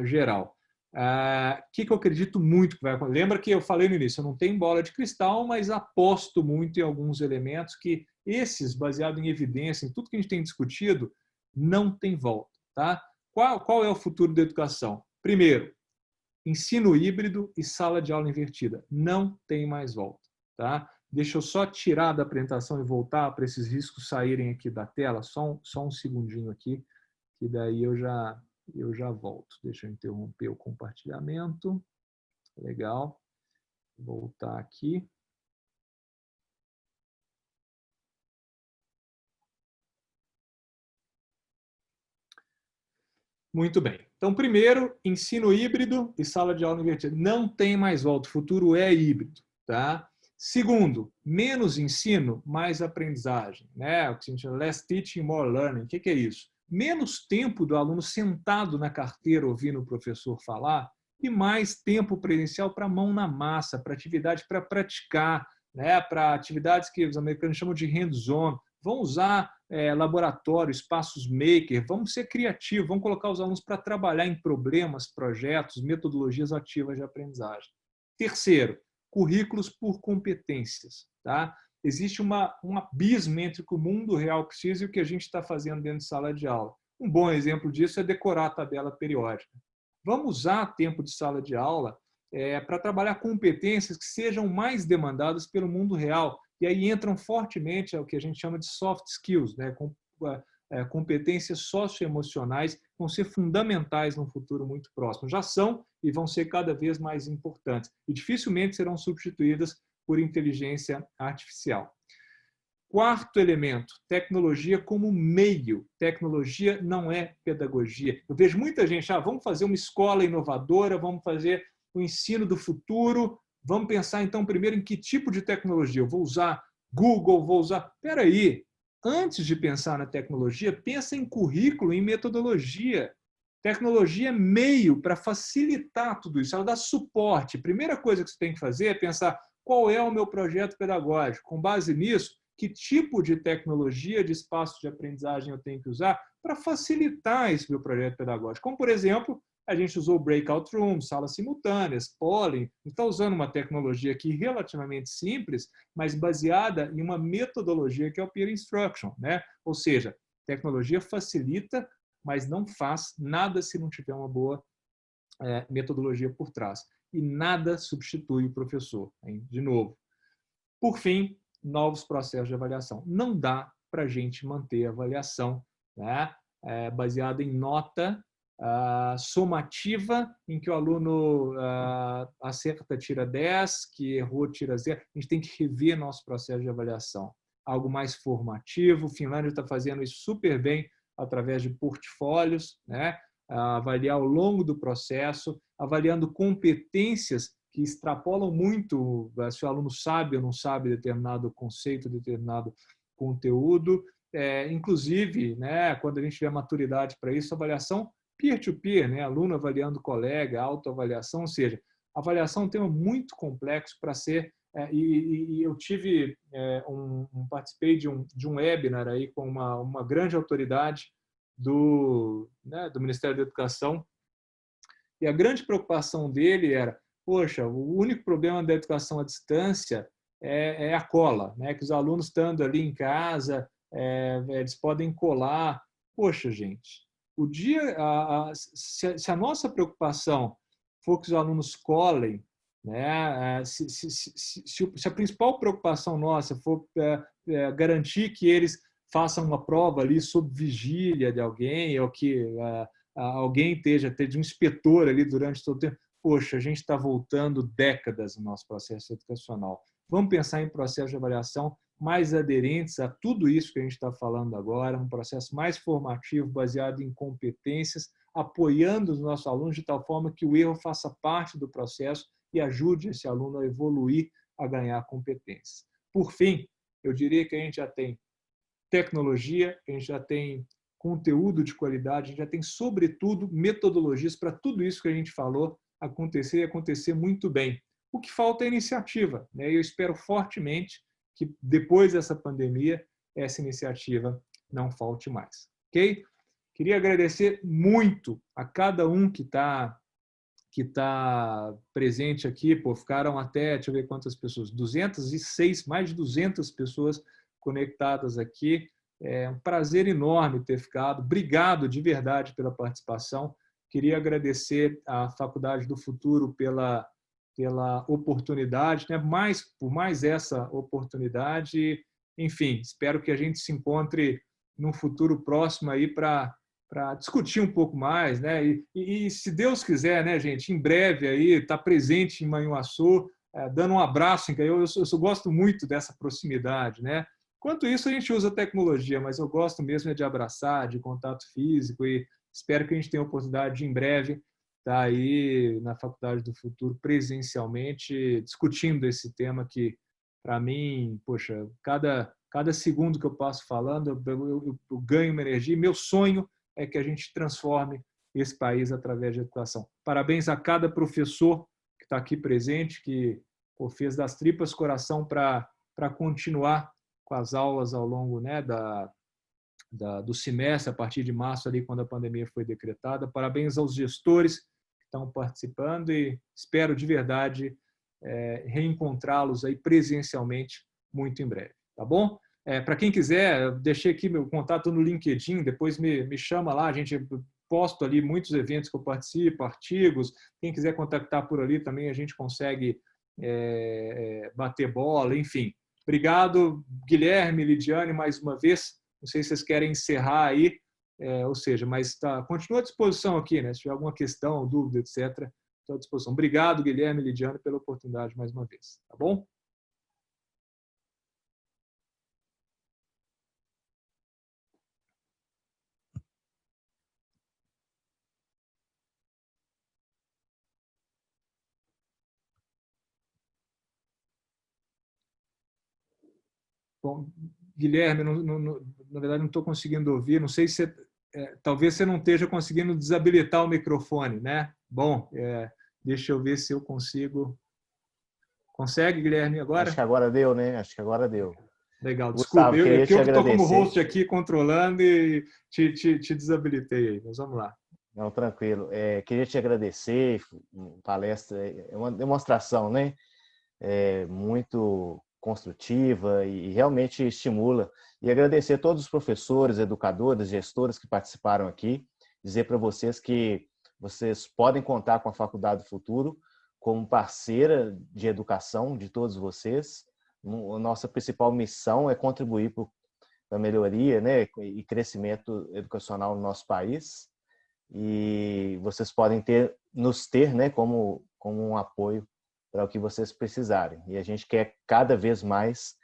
geral. O que eu acredito muito que vai acontecer? Lembra que eu falei no início, eu não tenho bola de cristal, mas aposto muito em alguns elementos que esses, baseados em evidência, em tudo que a gente tem discutido, não tem volta. Tá? Qual é o futuro da educação? Primeiro, ensino híbrido e sala de aula invertida. Não tem mais volta. Tá? Deixa eu só tirar da apresentação e voltar para esses riscos saírem aqui da tela. Só um segundinho aqui, que daí eu já volto. Deixa eu interromper o compartilhamento. Legal. Voltar aqui. Muito bem. Então, primeiro, ensino híbrido e sala de aula invertida. Não tem mais volta. O futuro é híbrido. Tá? Segundo, menos ensino, mais aprendizagem. Né? O que a gente chama less teaching, more learning. O que é isso? Menos tempo do aluno sentado na carteira ouvindo o professor falar e mais tempo presencial para mão na massa, para atividade para praticar, né? Para atividades que os americanos chamam de hands-on. Vão usar laboratório, espaços maker, vamos ser criativos, vamos colocar os alunos para trabalhar em problemas, projetos, metodologias ativas de aprendizagem. Terceiro, currículos por competências. Tá? Existe um abismo entre o que o mundo real precisa e o que a gente está fazendo dentro de sala de aula. Um bom exemplo disso é decorar a tabela periódica. Vamos usar tempo de sala de aula para trabalhar competências que sejam mais demandadas pelo mundo real. E aí entram fortemente o que a gente chama de soft skills, né? Competências socioemocionais vão ser fundamentais no futuro muito próximo. Já são e vão ser cada vez mais importantes. E dificilmente serão substituídas por inteligência artificial. Quarto elemento, tecnologia como meio. Tecnologia não é pedagogia. Eu vejo muita gente, vamos fazer uma escola inovadora, vamos fazer o ensino do futuro, vamos pensar então primeiro em que tipo de tecnologia. Eu vou usar Google, vou usar... Espera aí, antes de pensar na tecnologia, pensa em currículo, em metodologia. Tecnologia é meio para facilitar tudo isso, ela dá suporte. Primeira coisa que você tem que fazer é pensar qual é o meu projeto pedagógico. Com base nisso, que tipo de tecnologia, de espaço de aprendizagem eu tenho que usar para facilitar esse meu projeto pedagógico. Como, por exemplo, a gente usou breakout rooms, salas simultâneas, polling. A gente está usando uma tecnologia aqui relativamente simples, mas baseada em uma metodologia que é o peer instruction, né? Ou seja, tecnologia facilita, mas não faz nada se não tiver uma boa metodologia por trás. E nada substitui o professor, hein? De novo. Por fim, novos processos de avaliação. Não dá para a gente manter a avaliação, né? Baseada em nota somativa, em que o aluno acerta, tira 10, que errou, tira 0. A gente tem que rever nosso processo de avaliação. Algo mais formativo. Finlândia está fazendo isso super bem através de portfólios, né? Avaliar ao longo do processo, avaliando competências que extrapolam muito se o aluno sabe ou não sabe determinado conceito, determinado conteúdo. Inclusive, né, quando a gente tiver maturidade para isso, avaliação peer-to-peer, né, aluno avaliando colega, autoavaliação, ou seja, avaliação é um tema muito complexo para ser... E eu participei de um webinar aí com uma grande autoridade do Ministério da Educação, e a grande preocupação dele era, poxa, o único problema da educação à distância é a cola, né? Que os alunos estando ali em casa, eles podem colar. Poxa, gente, se a nossa preocupação for que os alunos colem, né? Se a principal preocupação nossa for garantir que eles façam uma prova ali sob vigília de alguém, ou que alguém esteja um inspetor ali durante todo o tempo, poxa, a gente está voltando décadas no nosso processo educacional. Vamos pensar em processos de avaliação mais aderentes a tudo isso que a gente está falando agora, um processo mais formativo, baseado em competências, apoiando os nossos alunos de tal forma que o erro faça parte do processo e ajude esse aluno a evoluir, a ganhar competências. Por fim, eu diria que a gente já tem tecnologia, a gente já tem conteúdo de qualidade, a gente já tem, sobretudo, metodologias para tudo isso que a gente falou acontecer e acontecer muito bem. O que falta é iniciativa, né? Eu espero fortemente que, depois dessa pandemia, essa iniciativa não falte mais. Ok? Queria agradecer muito a cada um que está presente aqui. Pô, ficaram até, deixa eu ver quantas pessoas, 206, mais de 200 pessoas conectadas aqui. É um prazer enorme ter ficado. Obrigado de verdade pela participação. Queria agradecer à Faculdade do Futuro pela oportunidade, né? Por mais essa oportunidade. Enfim, espero que a gente se encontre num futuro próximo aí para discutir um pouco mais, né? E se Deus quiser, né, gente, em breve aí estar presente em Manhuaçu, dando um abraço. Eu gosto muito dessa proximidade, né? Quanto isso, a gente usa tecnologia, mas eu gosto mesmo de abraçar, de contato físico, e espero que a gente tenha a oportunidade de, em breve, estar aí na Faculdade do Futuro, presencialmente, discutindo esse tema que, para mim, poxa, cada segundo que eu passo falando, eu ganho uma energia. Meu sonho é que a gente transforme esse país através de educação. Parabéns a cada professor que está aqui presente, que fez das tripas coração para continuar com as aulas ao longo, né, do semestre, a partir de março, ali, quando a pandemia foi decretada. Parabéns aos gestores que estão participando e espero de verdade reencontrá-los aí presencialmente muito em breve. Tá bom? Para quem quiser, eu deixei aqui meu contato no LinkedIn, depois me chama lá, a gente posto ali muitos eventos que eu participo, artigos. Quem quiser contactar por ali também, a gente consegue bater bola, enfim. Obrigado, Guilherme, Lidiane, mais uma vez. Não sei se vocês querem encerrar aí, ou seja, mas continua à disposição aqui, né? Se tiver alguma questão, dúvida, etc., estou à disposição. Obrigado, Guilherme e Lidiane, pela oportunidade mais uma vez. Tá bom? Bom, Guilherme, na verdade não estou conseguindo ouvir, não sei se talvez você não esteja conseguindo desabilitar o microfone, né? Bom, deixa eu ver se eu consigo. Consegue, Guilherme, agora? Acho que agora deu, né? Acho que agora deu. Legal, Gustavo, desculpa, eu estou como agradecer. host aqui controlando e te desabilitei aí, mas vamos lá. Não, tranquilo. Queria te agradecer, palestra, é uma demonstração, né? Muito construtiva e realmente estimula. E agradecer a todos os professores, educadores, gestores que participaram aqui. Dizer para vocês que vocês podem contar com a Faculdade do Futuro como parceira de educação de todos vocês. A nossa principal missão é contribuir para a melhoria, né, e crescimento educacional no nosso país. E vocês podem nos ter, né, como um apoio para o que vocês precisarem. E a gente quer cada vez mais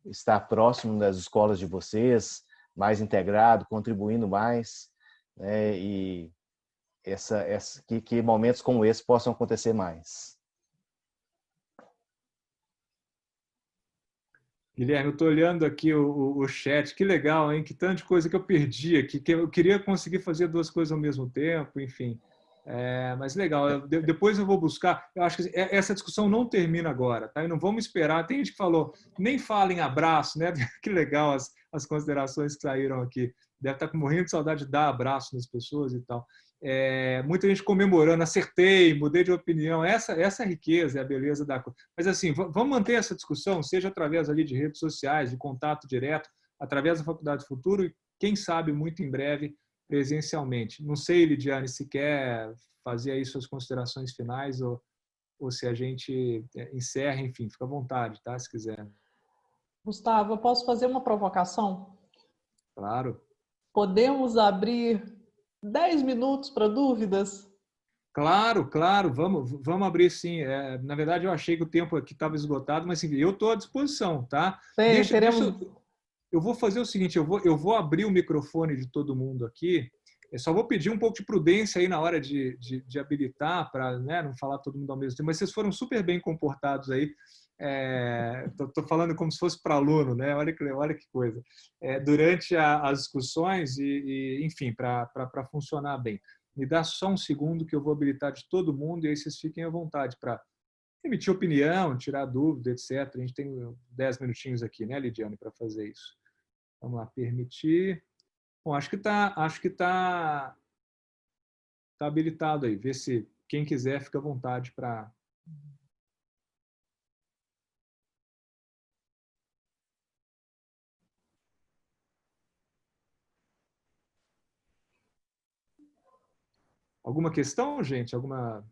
estar próximo das escolas de vocês, mais integrado, contribuindo mais, né, e que momentos como esse possam acontecer mais. Guilherme, eu estou olhando aqui o chat, que legal, hein? Que tanta de coisa que eu perdi aqui, que eu queria conseguir fazer duas coisas ao mesmo tempo, enfim. Mas legal, depois eu vou buscar. Eu acho que essa discussão não termina agora, tá? E não vamos esperar. Tem gente que falou, nem fala em abraço, né? Que legal as considerações que saíram aqui. Deve estar morrendo de saudade de dar abraço nas pessoas e tal. Muita gente comemorando, acertei, mudei de opinião. Essa é a riqueza, é a beleza da coisa. Mas assim, vamos manter essa discussão, seja através ali de redes sociais, de contato direto, através da Faculdade do Futuro e, quem sabe, muito em breve, presencialmente. Não sei, Lidiane, se quer fazer aí suas considerações finais ou se a gente encerra, enfim, fica à vontade, tá? Se quiser. Gustavo, eu posso fazer uma provocação? Claro. Podemos abrir 10 minutos para dúvidas? Claro, vamos abrir sim. Na verdade, eu achei que o tempo aqui estava esgotado, mas enfim, eu estou à disposição, tá? Eu vou fazer o seguinte, eu vou abrir o microfone de todo mundo aqui. Eu só vou pedir um pouco de prudência aí na hora de habilitar, para, né, não falar todo mundo ao mesmo tempo, mas vocês foram super bem comportados aí. Estou falando como se fosse para aluno, né? Olha que coisa. Durante as discussões e enfim, para funcionar bem. Me dá só um segundo que eu vou habilitar de todo mundo e aí vocês fiquem à vontade para emitir opinião, tirar dúvida, etc. A gente tem 10 minutinhos aqui, né, Lidiane, para fazer isso. Vamos lá, permitir. Bom, acho que tá habilitado aí. Vê se quem quiser fica à vontade para... Alguma questão, gente? Alguma...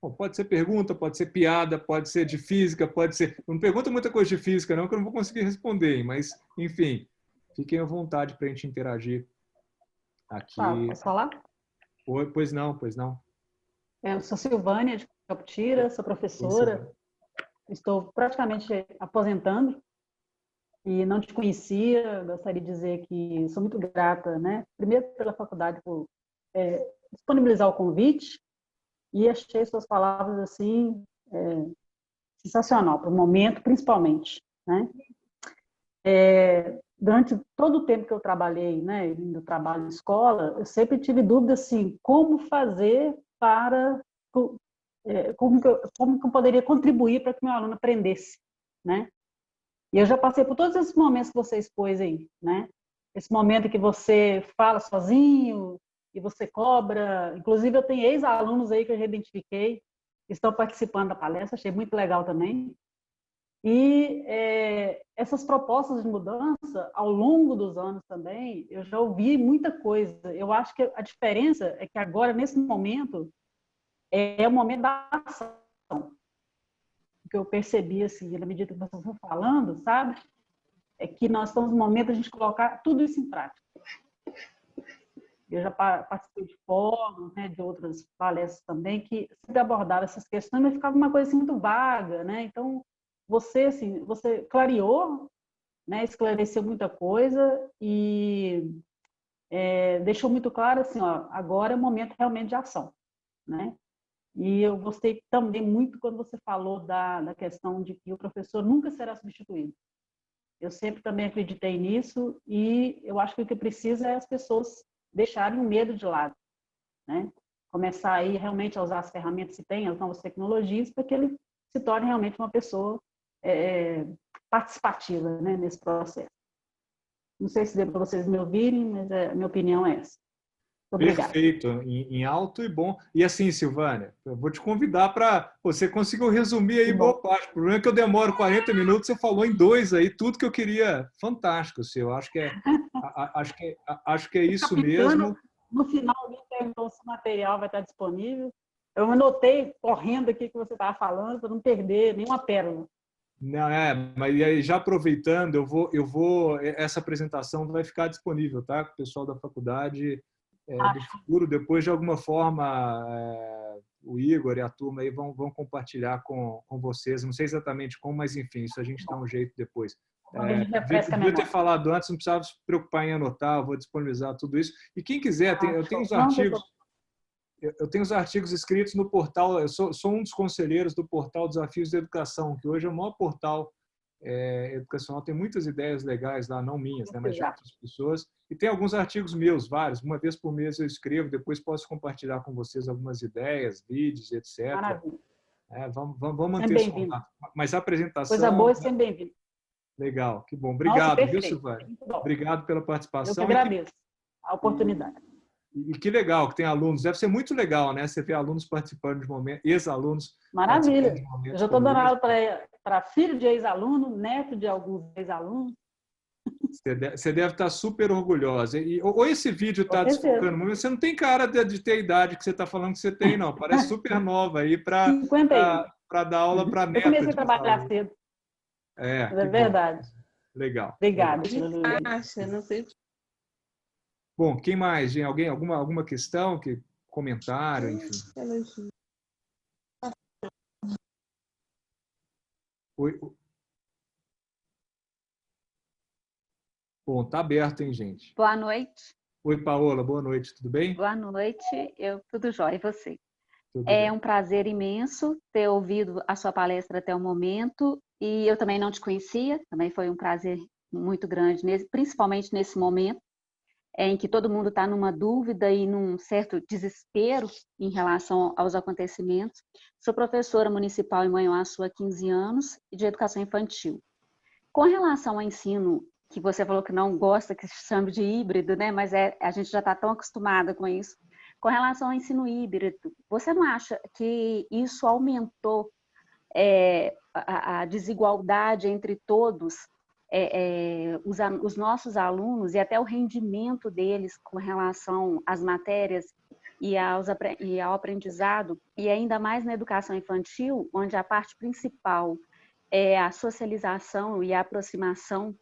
Bom, pode ser pergunta, pode ser piada, pode ser de física, pode ser... Não pergunta muita coisa de física, não, que eu não vou conseguir responder, mas, enfim, fiquem à vontade para a gente interagir aqui. Tá, posso falar? Oi, pois não, pois não. Eu sou Silvânia, de Caputira, sou professora, estou praticamente aposentando e não te conhecia, gostaria de dizer que sou muito grata, né? Primeiro pela faculdade por disponibilizar o convite, e achei suas palavras assim sensacional para o momento, principalmente, né? Durante todo o tempo que eu trabalhei, né, no trabalho em escola, eu sempre tive dúvida assim, como fazer para como que eu poderia contribuir para que meu aluno aprendesse, né? E eu já passei por todos esses momentos que você expôs aí, né? Esse momento que você fala sozinho e você cobra. Inclusive, eu tenho ex-alunos aí que eu já identifiquei, que estão participando da palestra, achei muito legal também. E essas propostas de mudança, ao longo dos anos também, eu já ouvi muita coisa. Eu acho que a diferença é que agora, nesse momento, é o momento da ação. O que eu percebi, assim, na medida que vocês estão falando, sabe? É que nós estamos no momento de a gente colocar tudo isso em prática. Eu já participei de fóruns, né, de outras palestras também, que sempre abordavam essas questões, mas ficava uma coisa assim, muito vaga, né? Então, você clareou, né, esclareceu muita coisa e deixou muito claro assim, ó, agora é o momento realmente de ação, né? E eu gostei também muito quando você falou da questão de que o professor nunca será substituído. Eu sempre também acreditei nisso e eu acho que o que precisa é as pessoas deixarem o medo de lado, né? Começar aí realmente a usar as ferramentas que tem, as novas tecnologias, para que ele se torne realmente uma pessoa participativa, né, nesse processo. Não sei se deu para vocês me ouvirem, mas a minha opinião é essa. Obrigada. Perfeito, em alto e bom. E assim, Silvânia, eu vou te convidar para... Você conseguiu resumir aí boa parte. O problema é que eu demoro 40 minutos, você falou em 2 aí, tudo que eu queria. Fantástico, eu acho que é isso mesmo. No final, alguém perguntou se o material vai estar disponível. Eu anotei correndo aqui que você estava falando, para não perder nenhuma pérola. Não, mas aí, já aproveitando, eu vou essa apresentação vai ficar disponível, tá? O pessoal da faculdade do futuro, depois de alguma forma o Igor e a turma aí vão compartilhar com vocês, não sei exatamente como, mas enfim, isso a gente dá um jeito depois. Devia ter falado antes, não precisava se preocupar em anotar, eu vou disponibilizar tudo isso. E quem quiser, eu tenho os artigos. Eu tenho os artigos escritos no portal, eu sou um dos conselheiros do portal Desafios da Educação, que hoje é o maior portal educacional, tem muitas ideias legais lá, não minhas, né, mas de outras pessoas. E tem alguns artigos meus, vários, uma vez por mês eu escrevo, depois posso compartilhar com vocês algumas ideias, vídeos, etc. Maravilha. Vamos manter esse contato. Mas a apresentação... Coisa boa, sempre bem-vindo. Legal, que bom. Obrigado, nossa, viu, Silvânia? Obrigado pela participação. Eu que agradeço a oportunidade. E que legal que tem alunos. Deve ser muito legal, né? Você vê alunos participando de momentos, ex-alunos. Maravilha. Eu já estou dando aula para filho de ex-aluno, neto de alguns ex-alunos. Você deve estar super orgulhosa. Ou esse vídeo está desfocando, mas você não tem cara de ter a idade que você está falando que você tem, não. Parece super nova aí para dar aula para neto. Eu comecei a trabalhar cedo. É verdade. Bom. Legal. Obrigada. Não sei. Bom, quem mais? Gente? Alguém? Alguma questão? Comentário, enfim. Oi. Bom, tá aberto, hein, gente? Boa noite. Oi, Paola, boa noite, tudo bem? Boa noite, tudo jóia, e você? Tudo bem. Um prazer imenso ter ouvido a sua palestra até o momento, e eu também não te conhecia, também foi um prazer muito grande, principalmente nesse momento, em que todo mundo está numa dúvida e num certo desespero em relação aos acontecimentos. Sou professora municipal em Manhuaçu há 15 anos e de educação infantil. Com relação ao ensino que você falou que não gosta que se chame de híbrido, né? Mas a gente já está tão acostumada com isso. Com relação ao ensino híbrido, você não acha que isso aumentou a desigualdade entre todos, os nossos alunos e até o rendimento deles com relação às matérias e ao aprendizado, e ainda mais na educação infantil, onde a parte principal é a socialização e a aproximação,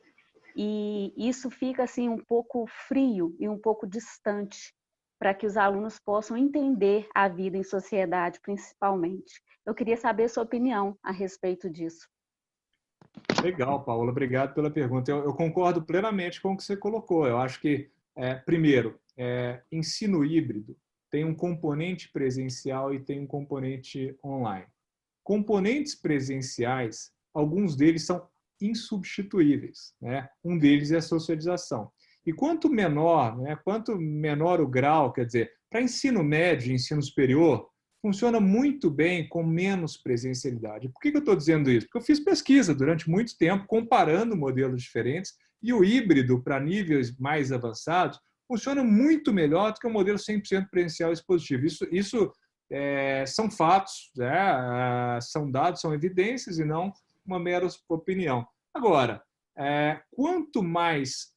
e isso fica assim um pouco frio e um pouco distante para que os alunos possam entender a vida em sociedade, principalmente. Eu queria saber a sua opinião a respeito disso. Legal, Paula, obrigado pela pergunta. Eu concordo plenamente com o que você colocou. Eu acho que, primeiro, ensino híbrido tem um componente presencial e tem um componente online. Componentes presenciais, alguns deles são insubstituíveis, né? Um deles é a socialização. E quanto menor o grau, quer dizer, para ensino médio e ensino superior, funciona muito bem com menos presencialidade. Por que eu estou dizendo isso? Porque eu fiz pesquisa durante muito tempo, comparando modelos diferentes, e o híbrido, para níveis mais avançados, funciona muito melhor do que o modelo 100% presencial expositivo. Isso são fatos, são dados, são evidências e não uma mera opinião. Agora, quanto mais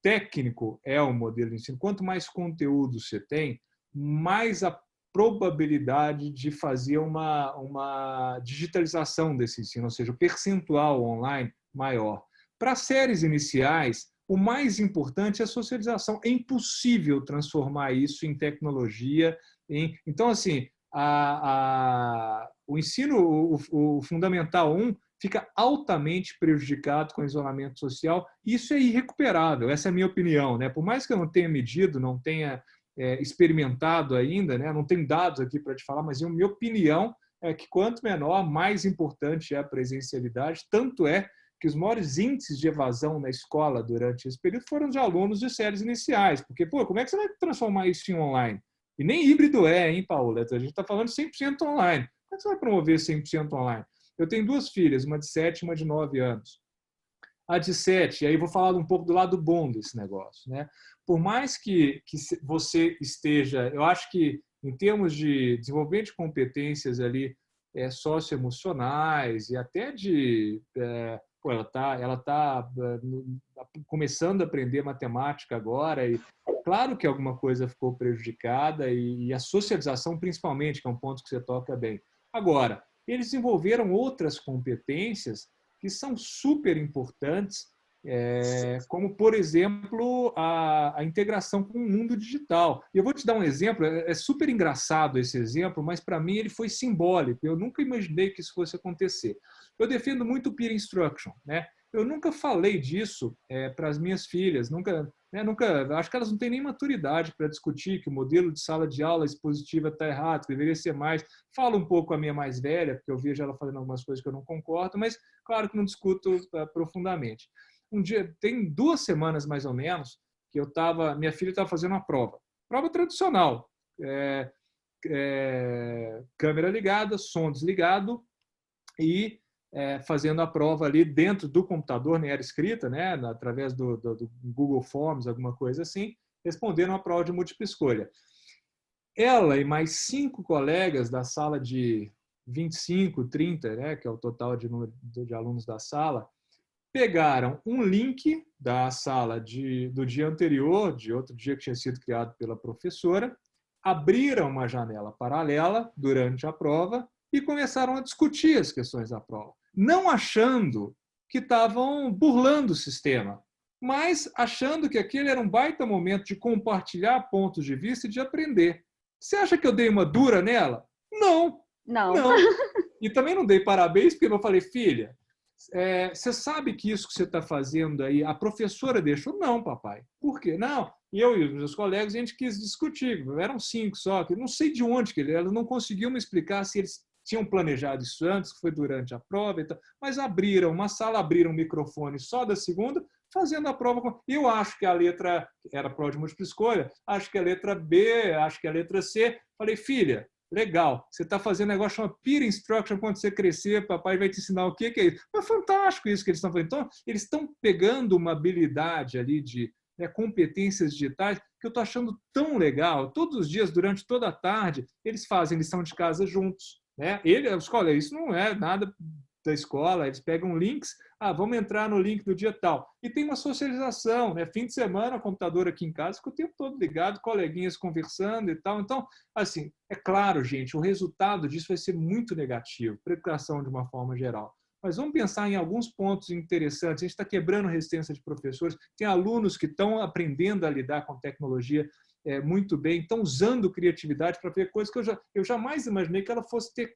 técnico é o modelo de ensino, quanto mais conteúdo você tem, mais a probabilidade de fazer uma digitalização desse ensino, ou seja, o percentual online maior. Para séries iniciais, o mais importante é a socialização. É impossível transformar isso em tecnologia. Então, assim, o ensino, o Fundamental 1, fica altamente prejudicado com o isolamento social. Isso é irrecuperável, essa é a minha opinião, né? Por mais que eu não tenha medido, não tenha experimentado ainda, né? Não tenho dados aqui para te falar, mas a minha opinião é que quanto menor, mais importante é a presencialidade. Tanto é que os maiores índices de evasão na escola durante esse período foram de alunos de séries iniciais. Porque, como é que você vai transformar isso em online? E nem híbrido hein, Paula? A gente está falando 100% online. Como é que você vai promover 100% online? Eu tenho duas filhas, uma de 7 e uma de 9 anos. A de 7, e aí vou falar um pouco do lado bom desse negócio, né? Por mais que você esteja, eu acho que em termos de desenvolvimento de competências ali socioemocionais e até de ela está começando a aprender matemática agora e claro que alguma coisa ficou prejudicada e a socialização principalmente, que é um ponto que você toca bem. Agora, eles desenvolveram outras competências que são super importantes, como, por exemplo, a integração com o mundo digital. E eu vou te dar um exemplo, é super engraçado esse exemplo, mas para mim ele foi simbólico. Eu nunca imaginei que isso fosse acontecer. Eu defendo muito o peer instruction, né? Eu nunca falei disso para as minhas filhas, nunca, acho que elas não têm nem maturidade para discutir que o modelo de sala de aula expositiva está errado, que deveria ser mais. Falo um pouco com a minha mais velha, porque eu vejo ela fazendo algumas coisas que eu não concordo, mas claro que não discuto profundamente. Um dia, tem 2 semanas mais ou menos, que minha filha estava fazendo uma prova tradicional, câmera ligada, som desligado e fazendo a prova ali dentro do computador, nem era escrita, né, através do Google Forms, alguma coisa assim, respondendo uma prova de múltipla escolha. Ela e mais 5 colegas da sala de 25, 30, né, que é o total de alunos da sala, pegaram um link da sala do dia anterior, de outro dia que tinha sido criado pela professora, abriram uma janela paralela durante a prova e começaram a discutir as questões da prova, não achando que estavam burlando o sistema, mas achando que aquele era um baita momento de compartilhar pontos de vista e de aprender. Você acha que eu dei uma dura nela? Não. Não. E também não dei parabéns, porque eu falei, filha, você sabe que isso que você está fazendo aí, a professora deixou? Não, papai. Por quê? Não. E eu e os meus colegas, a gente quis discutir. Eram 5 só, que não sei de onde que elas não conseguiam me explicar se eles tinham planejado isso antes, que foi durante a prova e tal, mas abriram uma sala, abriram um microfone só da segunda, fazendo a prova. Eu acho que a letra era prova de múltipla escolha, acho que a letra B, acho que a letra C. Falei, filha, legal. Você está fazendo um negócio chamado peer instruction, quando você crescer, papai vai te ensinar o que é isso. É fantástico isso que eles estão fazendo. Então, eles estão pegando uma habilidade ali de competências digitais que eu estou achando tão legal. Todos os dias, durante toda a tarde, eles fazem lição de casa juntos. A escola, isso não é nada da escola, eles pegam links, vamos entrar no link do dia tal. E tem uma socialização, fim de semana, o computador aqui em casa fica o tempo todo ligado, coleguinhas conversando e tal. Então, assim, é claro, gente, o resultado disso vai ser muito negativo para a educação de uma forma geral. Mas vamos pensar em alguns pontos interessantes. A gente está quebrando resistência de professores, tem alunos que estão aprendendo a lidar com tecnologia muito bem, estão usando criatividade para ver coisas que eu jamais imaginei que ela fosse ter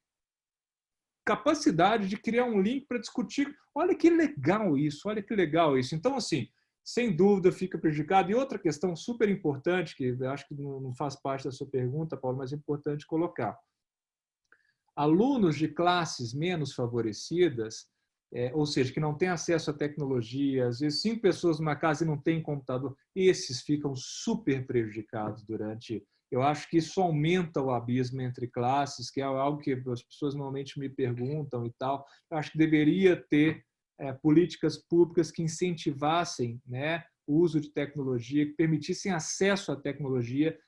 capacidade de criar um link para discutir. Olha que legal isso, olha que legal isso. Então, assim, sem dúvida fica prejudicado. E outra questão super importante, que eu acho que não faz parte da sua pergunta, Paulo, mas é importante colocar. Alunos de classes menos favorecidas, ou seja, que não têm acesso à tecnologia, às vezes 5 pessoas numa casa e não têm computador, esses ficam super prejudicados durante... Eu acho que isso aumenta o abismo entre classes, que é algo que as pessoas normalmente me perguntam e tal. Eu acho que deveria ter políticas públicas que incentivassem, o uso de tecnologia, que permitissem acesso à tecnologia,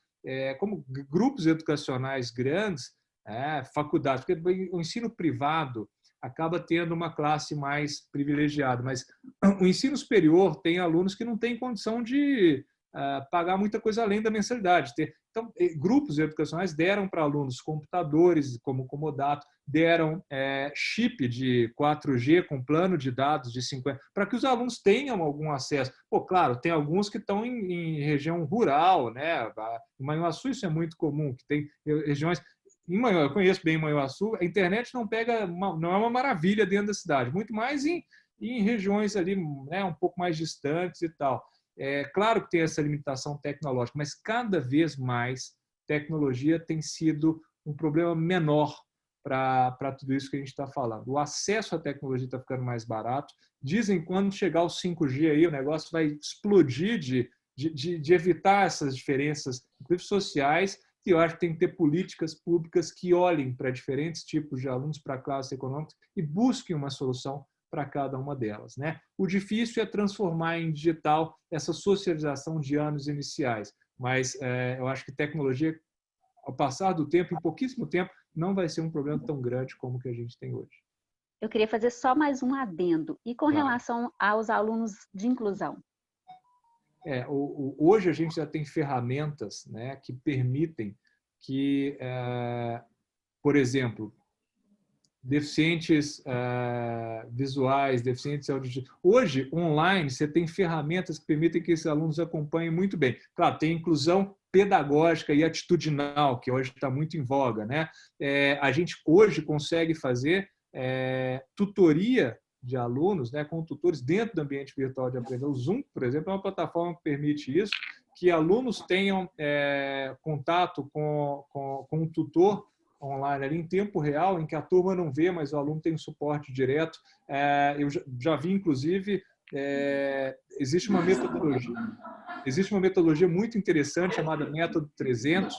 como grupos educacionais grandes, faculdades, porque o ensino privado acaba tendo uma classe mais privilegiada, mas o ensino superior tem alunos que não têm condição de pagar muita coisa além da mensalidade. Então, grupos educacionais deram para alunos computadores como comodato, deram chip de 4G com plano de dados de 50, para que os alunos tenham algum acesso. Claro, tem alguns que estão em região rural, em Manhuaçu isso é muito comum, que tem regiões... eu conheço bem Manhuaçu, a internet não é uma maravilha dentro da cidade, muito mais em regiões ali um pouco mais distantes e tal. Claro que tem essa limitação tecnológica, mas cada vez mais tecnologia tem sido um problema menor para tudo isso que a gente está falando. O acesso à tecnologia está ficando mais barato. Dizem que quando chegar o 5G aí, o negócio vai explodir de evitar essas diferenças, inclusive sociais, e eu acho que tem que ter políticas públicas que olhem para diferentes tipos de alunos, para classes econômicas e busquem uma solução para cada uma delas. O difícil é transformar em digital essa socialização de anos iniciais, mas eu acho que tecnologia, ao passar do tempo, em pouquíssimo tempo, não vai ser um problema tão grande como o que a gente tem hoje. Eu queria fazer só mais um adendo. E com relação aos alunos de inclusão? Hoje a gente já tem ferramentas que permitem que, por exemplo, deficientes visuais, deficientes auditivos. Hoje, online, você tem ferramentas que permitem que esses alunos acompanhem muito bem. Claro, tem inclusão pedagógica e atitudinal, que hoje está muito em voga. A gente hoje consegue fazer tutoria de alunos, com tutores dentro do ambiente virtual de aprendizagem. O Zoom, por exemplo, é uma plataforma que permite isso, que alunos tenham contato com um tutor online ali em tempo real, em que a turma não vê, mas o aluno tem um suporte direto. Eu já vi, inclusive, existe uma metodologia muito interessante chamada Método 300,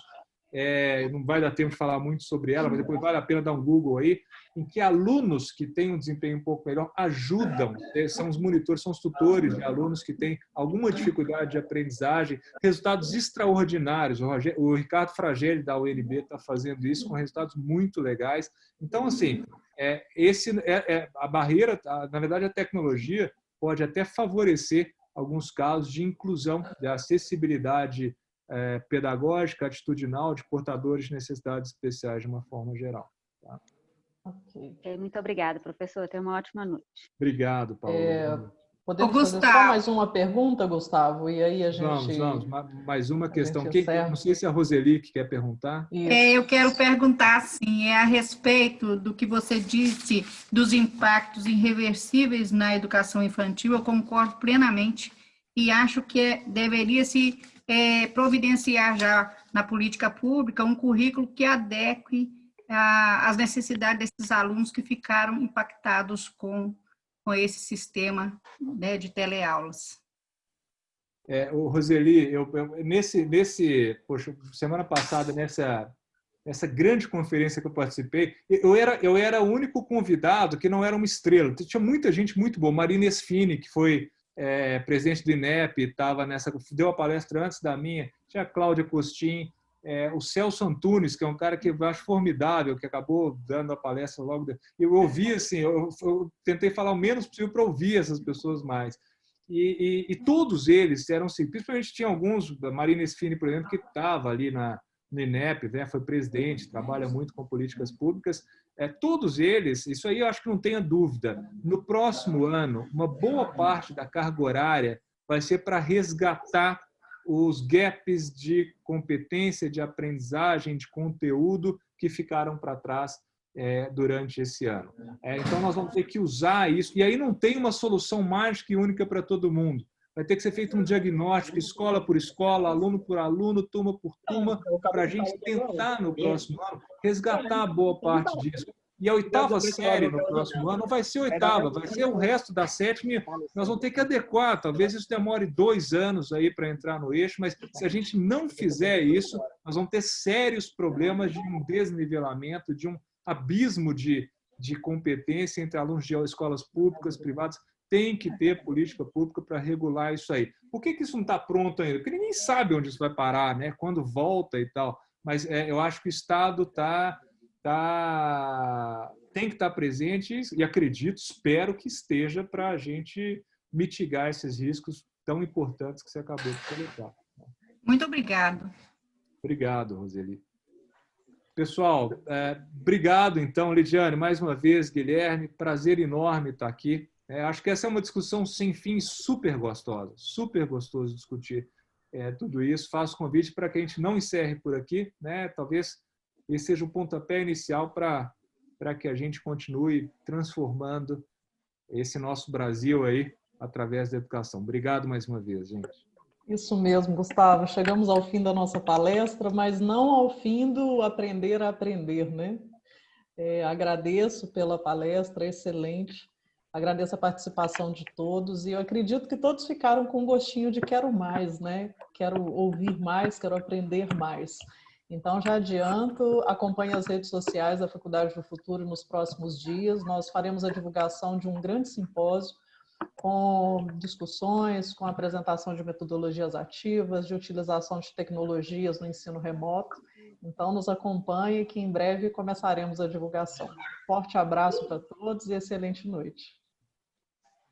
não vai dar tempo de falar muito sobre ela, mas depois vale a pena dar um Google aí, em que alunos que têm um desempenho um pouco melhor ajudam, são os monitores, são os tutores de alunos que têm alguma dificuldade de aprendizagem, resultados extraordinários. O Ricardo Fragelli, da UNB, está fazendo isso com resultados muito legais. Então, assim, a barreira, na verdade, a tecnologia pode até favorecer alguns casos de inclusão, de acessibilidade pedagógica, atitudinal, de portadores de necessidades especiais de uma forma geral. Tá? Okay. Muito obrigada, professor. Tenha uma ótima noite. Obrigado, Paulo. Podemos fazer só mais uma pergunta, Gustavo? E aí a gente... Vamos. Mais uma questão. Não sei se a Roseli que quer perguntar. Eu quero perguntar, sim, a respeito do que você disse dos impactos irreversíveis na educação infantil. Eu concordo plenamente e acho que deveria se providenciar já na política pública um currículo que adeque às necessidades desses alunos que ficaram impactados com esse sistema de teleaulas. Roseli, poxa, semana passada, essa grande conferência que eu participei, eu era o único convidado que não era uma estrela. Tinha muita gente muito boa. Marina Esfini, que foi presidente do INEP, estava deu a palestra antes da minha. Tinha a Cláudia Costin, o Celso Antunes, que é um cara que eu acho formidável, que acabou dando a palestra logo. Eu ouvi, assim, eu tentei falar o menos possível para ouvir essas pessoas mais. E todos eles eram, assim, principalmente tinha alguns, a Marina Esfini, por exemplo, que estava ali no INEP, né, foi presidente, trabalha muito com políticas públicas. Todos eles, isso aí eu acho que não tenha dúvida, no próximo ano, uma boa parte da carga horária vai ser para resgatar os gaps de competência, de aprendizagem, de conteúdo que ficaram para trás durante esse ano. Então, nós vamos ter que usar isso. E aí não tem uma solução mágica e única para todo mundo. Vai ter que ser feito um diagnóstico, escola por escola, aluno por aluno, turma por turma, para a gente tentar, no próximo ano, resgatar boa parte disso. E a 8ª série no próximo ano não vai ser 8ª, vai ser o resto da 7ª. Nós vamos ter que adequar. Talvez isso demore 2 anos aí para entrar no eixo, mas se a gente não fizer isso, nós vamos ter sérios problemas de um desnivelamento, de um abismo de competência entre alunos de escolas públicas, privadas. Tem que ter política pública para regular isso aí. Por que isso não está pronto ainda? Porque ninguém sabe onde isso vai parar, né? Quando volta e tal. Mas eu acho que o Estado tem que estar presente e acredito, espero que esteja para a gente mitigar esses riscos tão importantes que você acabou de colocar. Muito obrigado. Obrigado, Roseli. Pessoal, obrigado então, Lidiane, mais uma vez, Guilherme, prazer enorme estar aqui. Acho que essa é uma discussão sem fim super gostosa, super gostoso discutir tudo isso. Faço convite para que a gente não encerre por aqui, né? Talvez esse seja o pontapé inicial para que a gente continue transformando esse nosso Brasil aí através da educação. Obrigado mais uma vez, gente. Isso mesmo, Gustavo. Chegamos ao fim da nossa palestra, mas não ao fim do aprender a aprender, né? Agradeço pela palestra, excelente. Agradeço a participação de todos e eu acredito que todos ficaram com um gostinho de quero mais, né? Quero ouvir mais, quero aprender mais. Então, já adianto, acompanhe as redes sociais da Faculdade do Futuro nos próximos dias. Nós faremos a divulgação de um grande simpósio com discussões, com apresentação de metodologias ativas, de utilização de tecnologias no ensino remoto. Então, nos acompanhe que em breve começaremos a divulgação. Forte abraço para todos e excelente noite.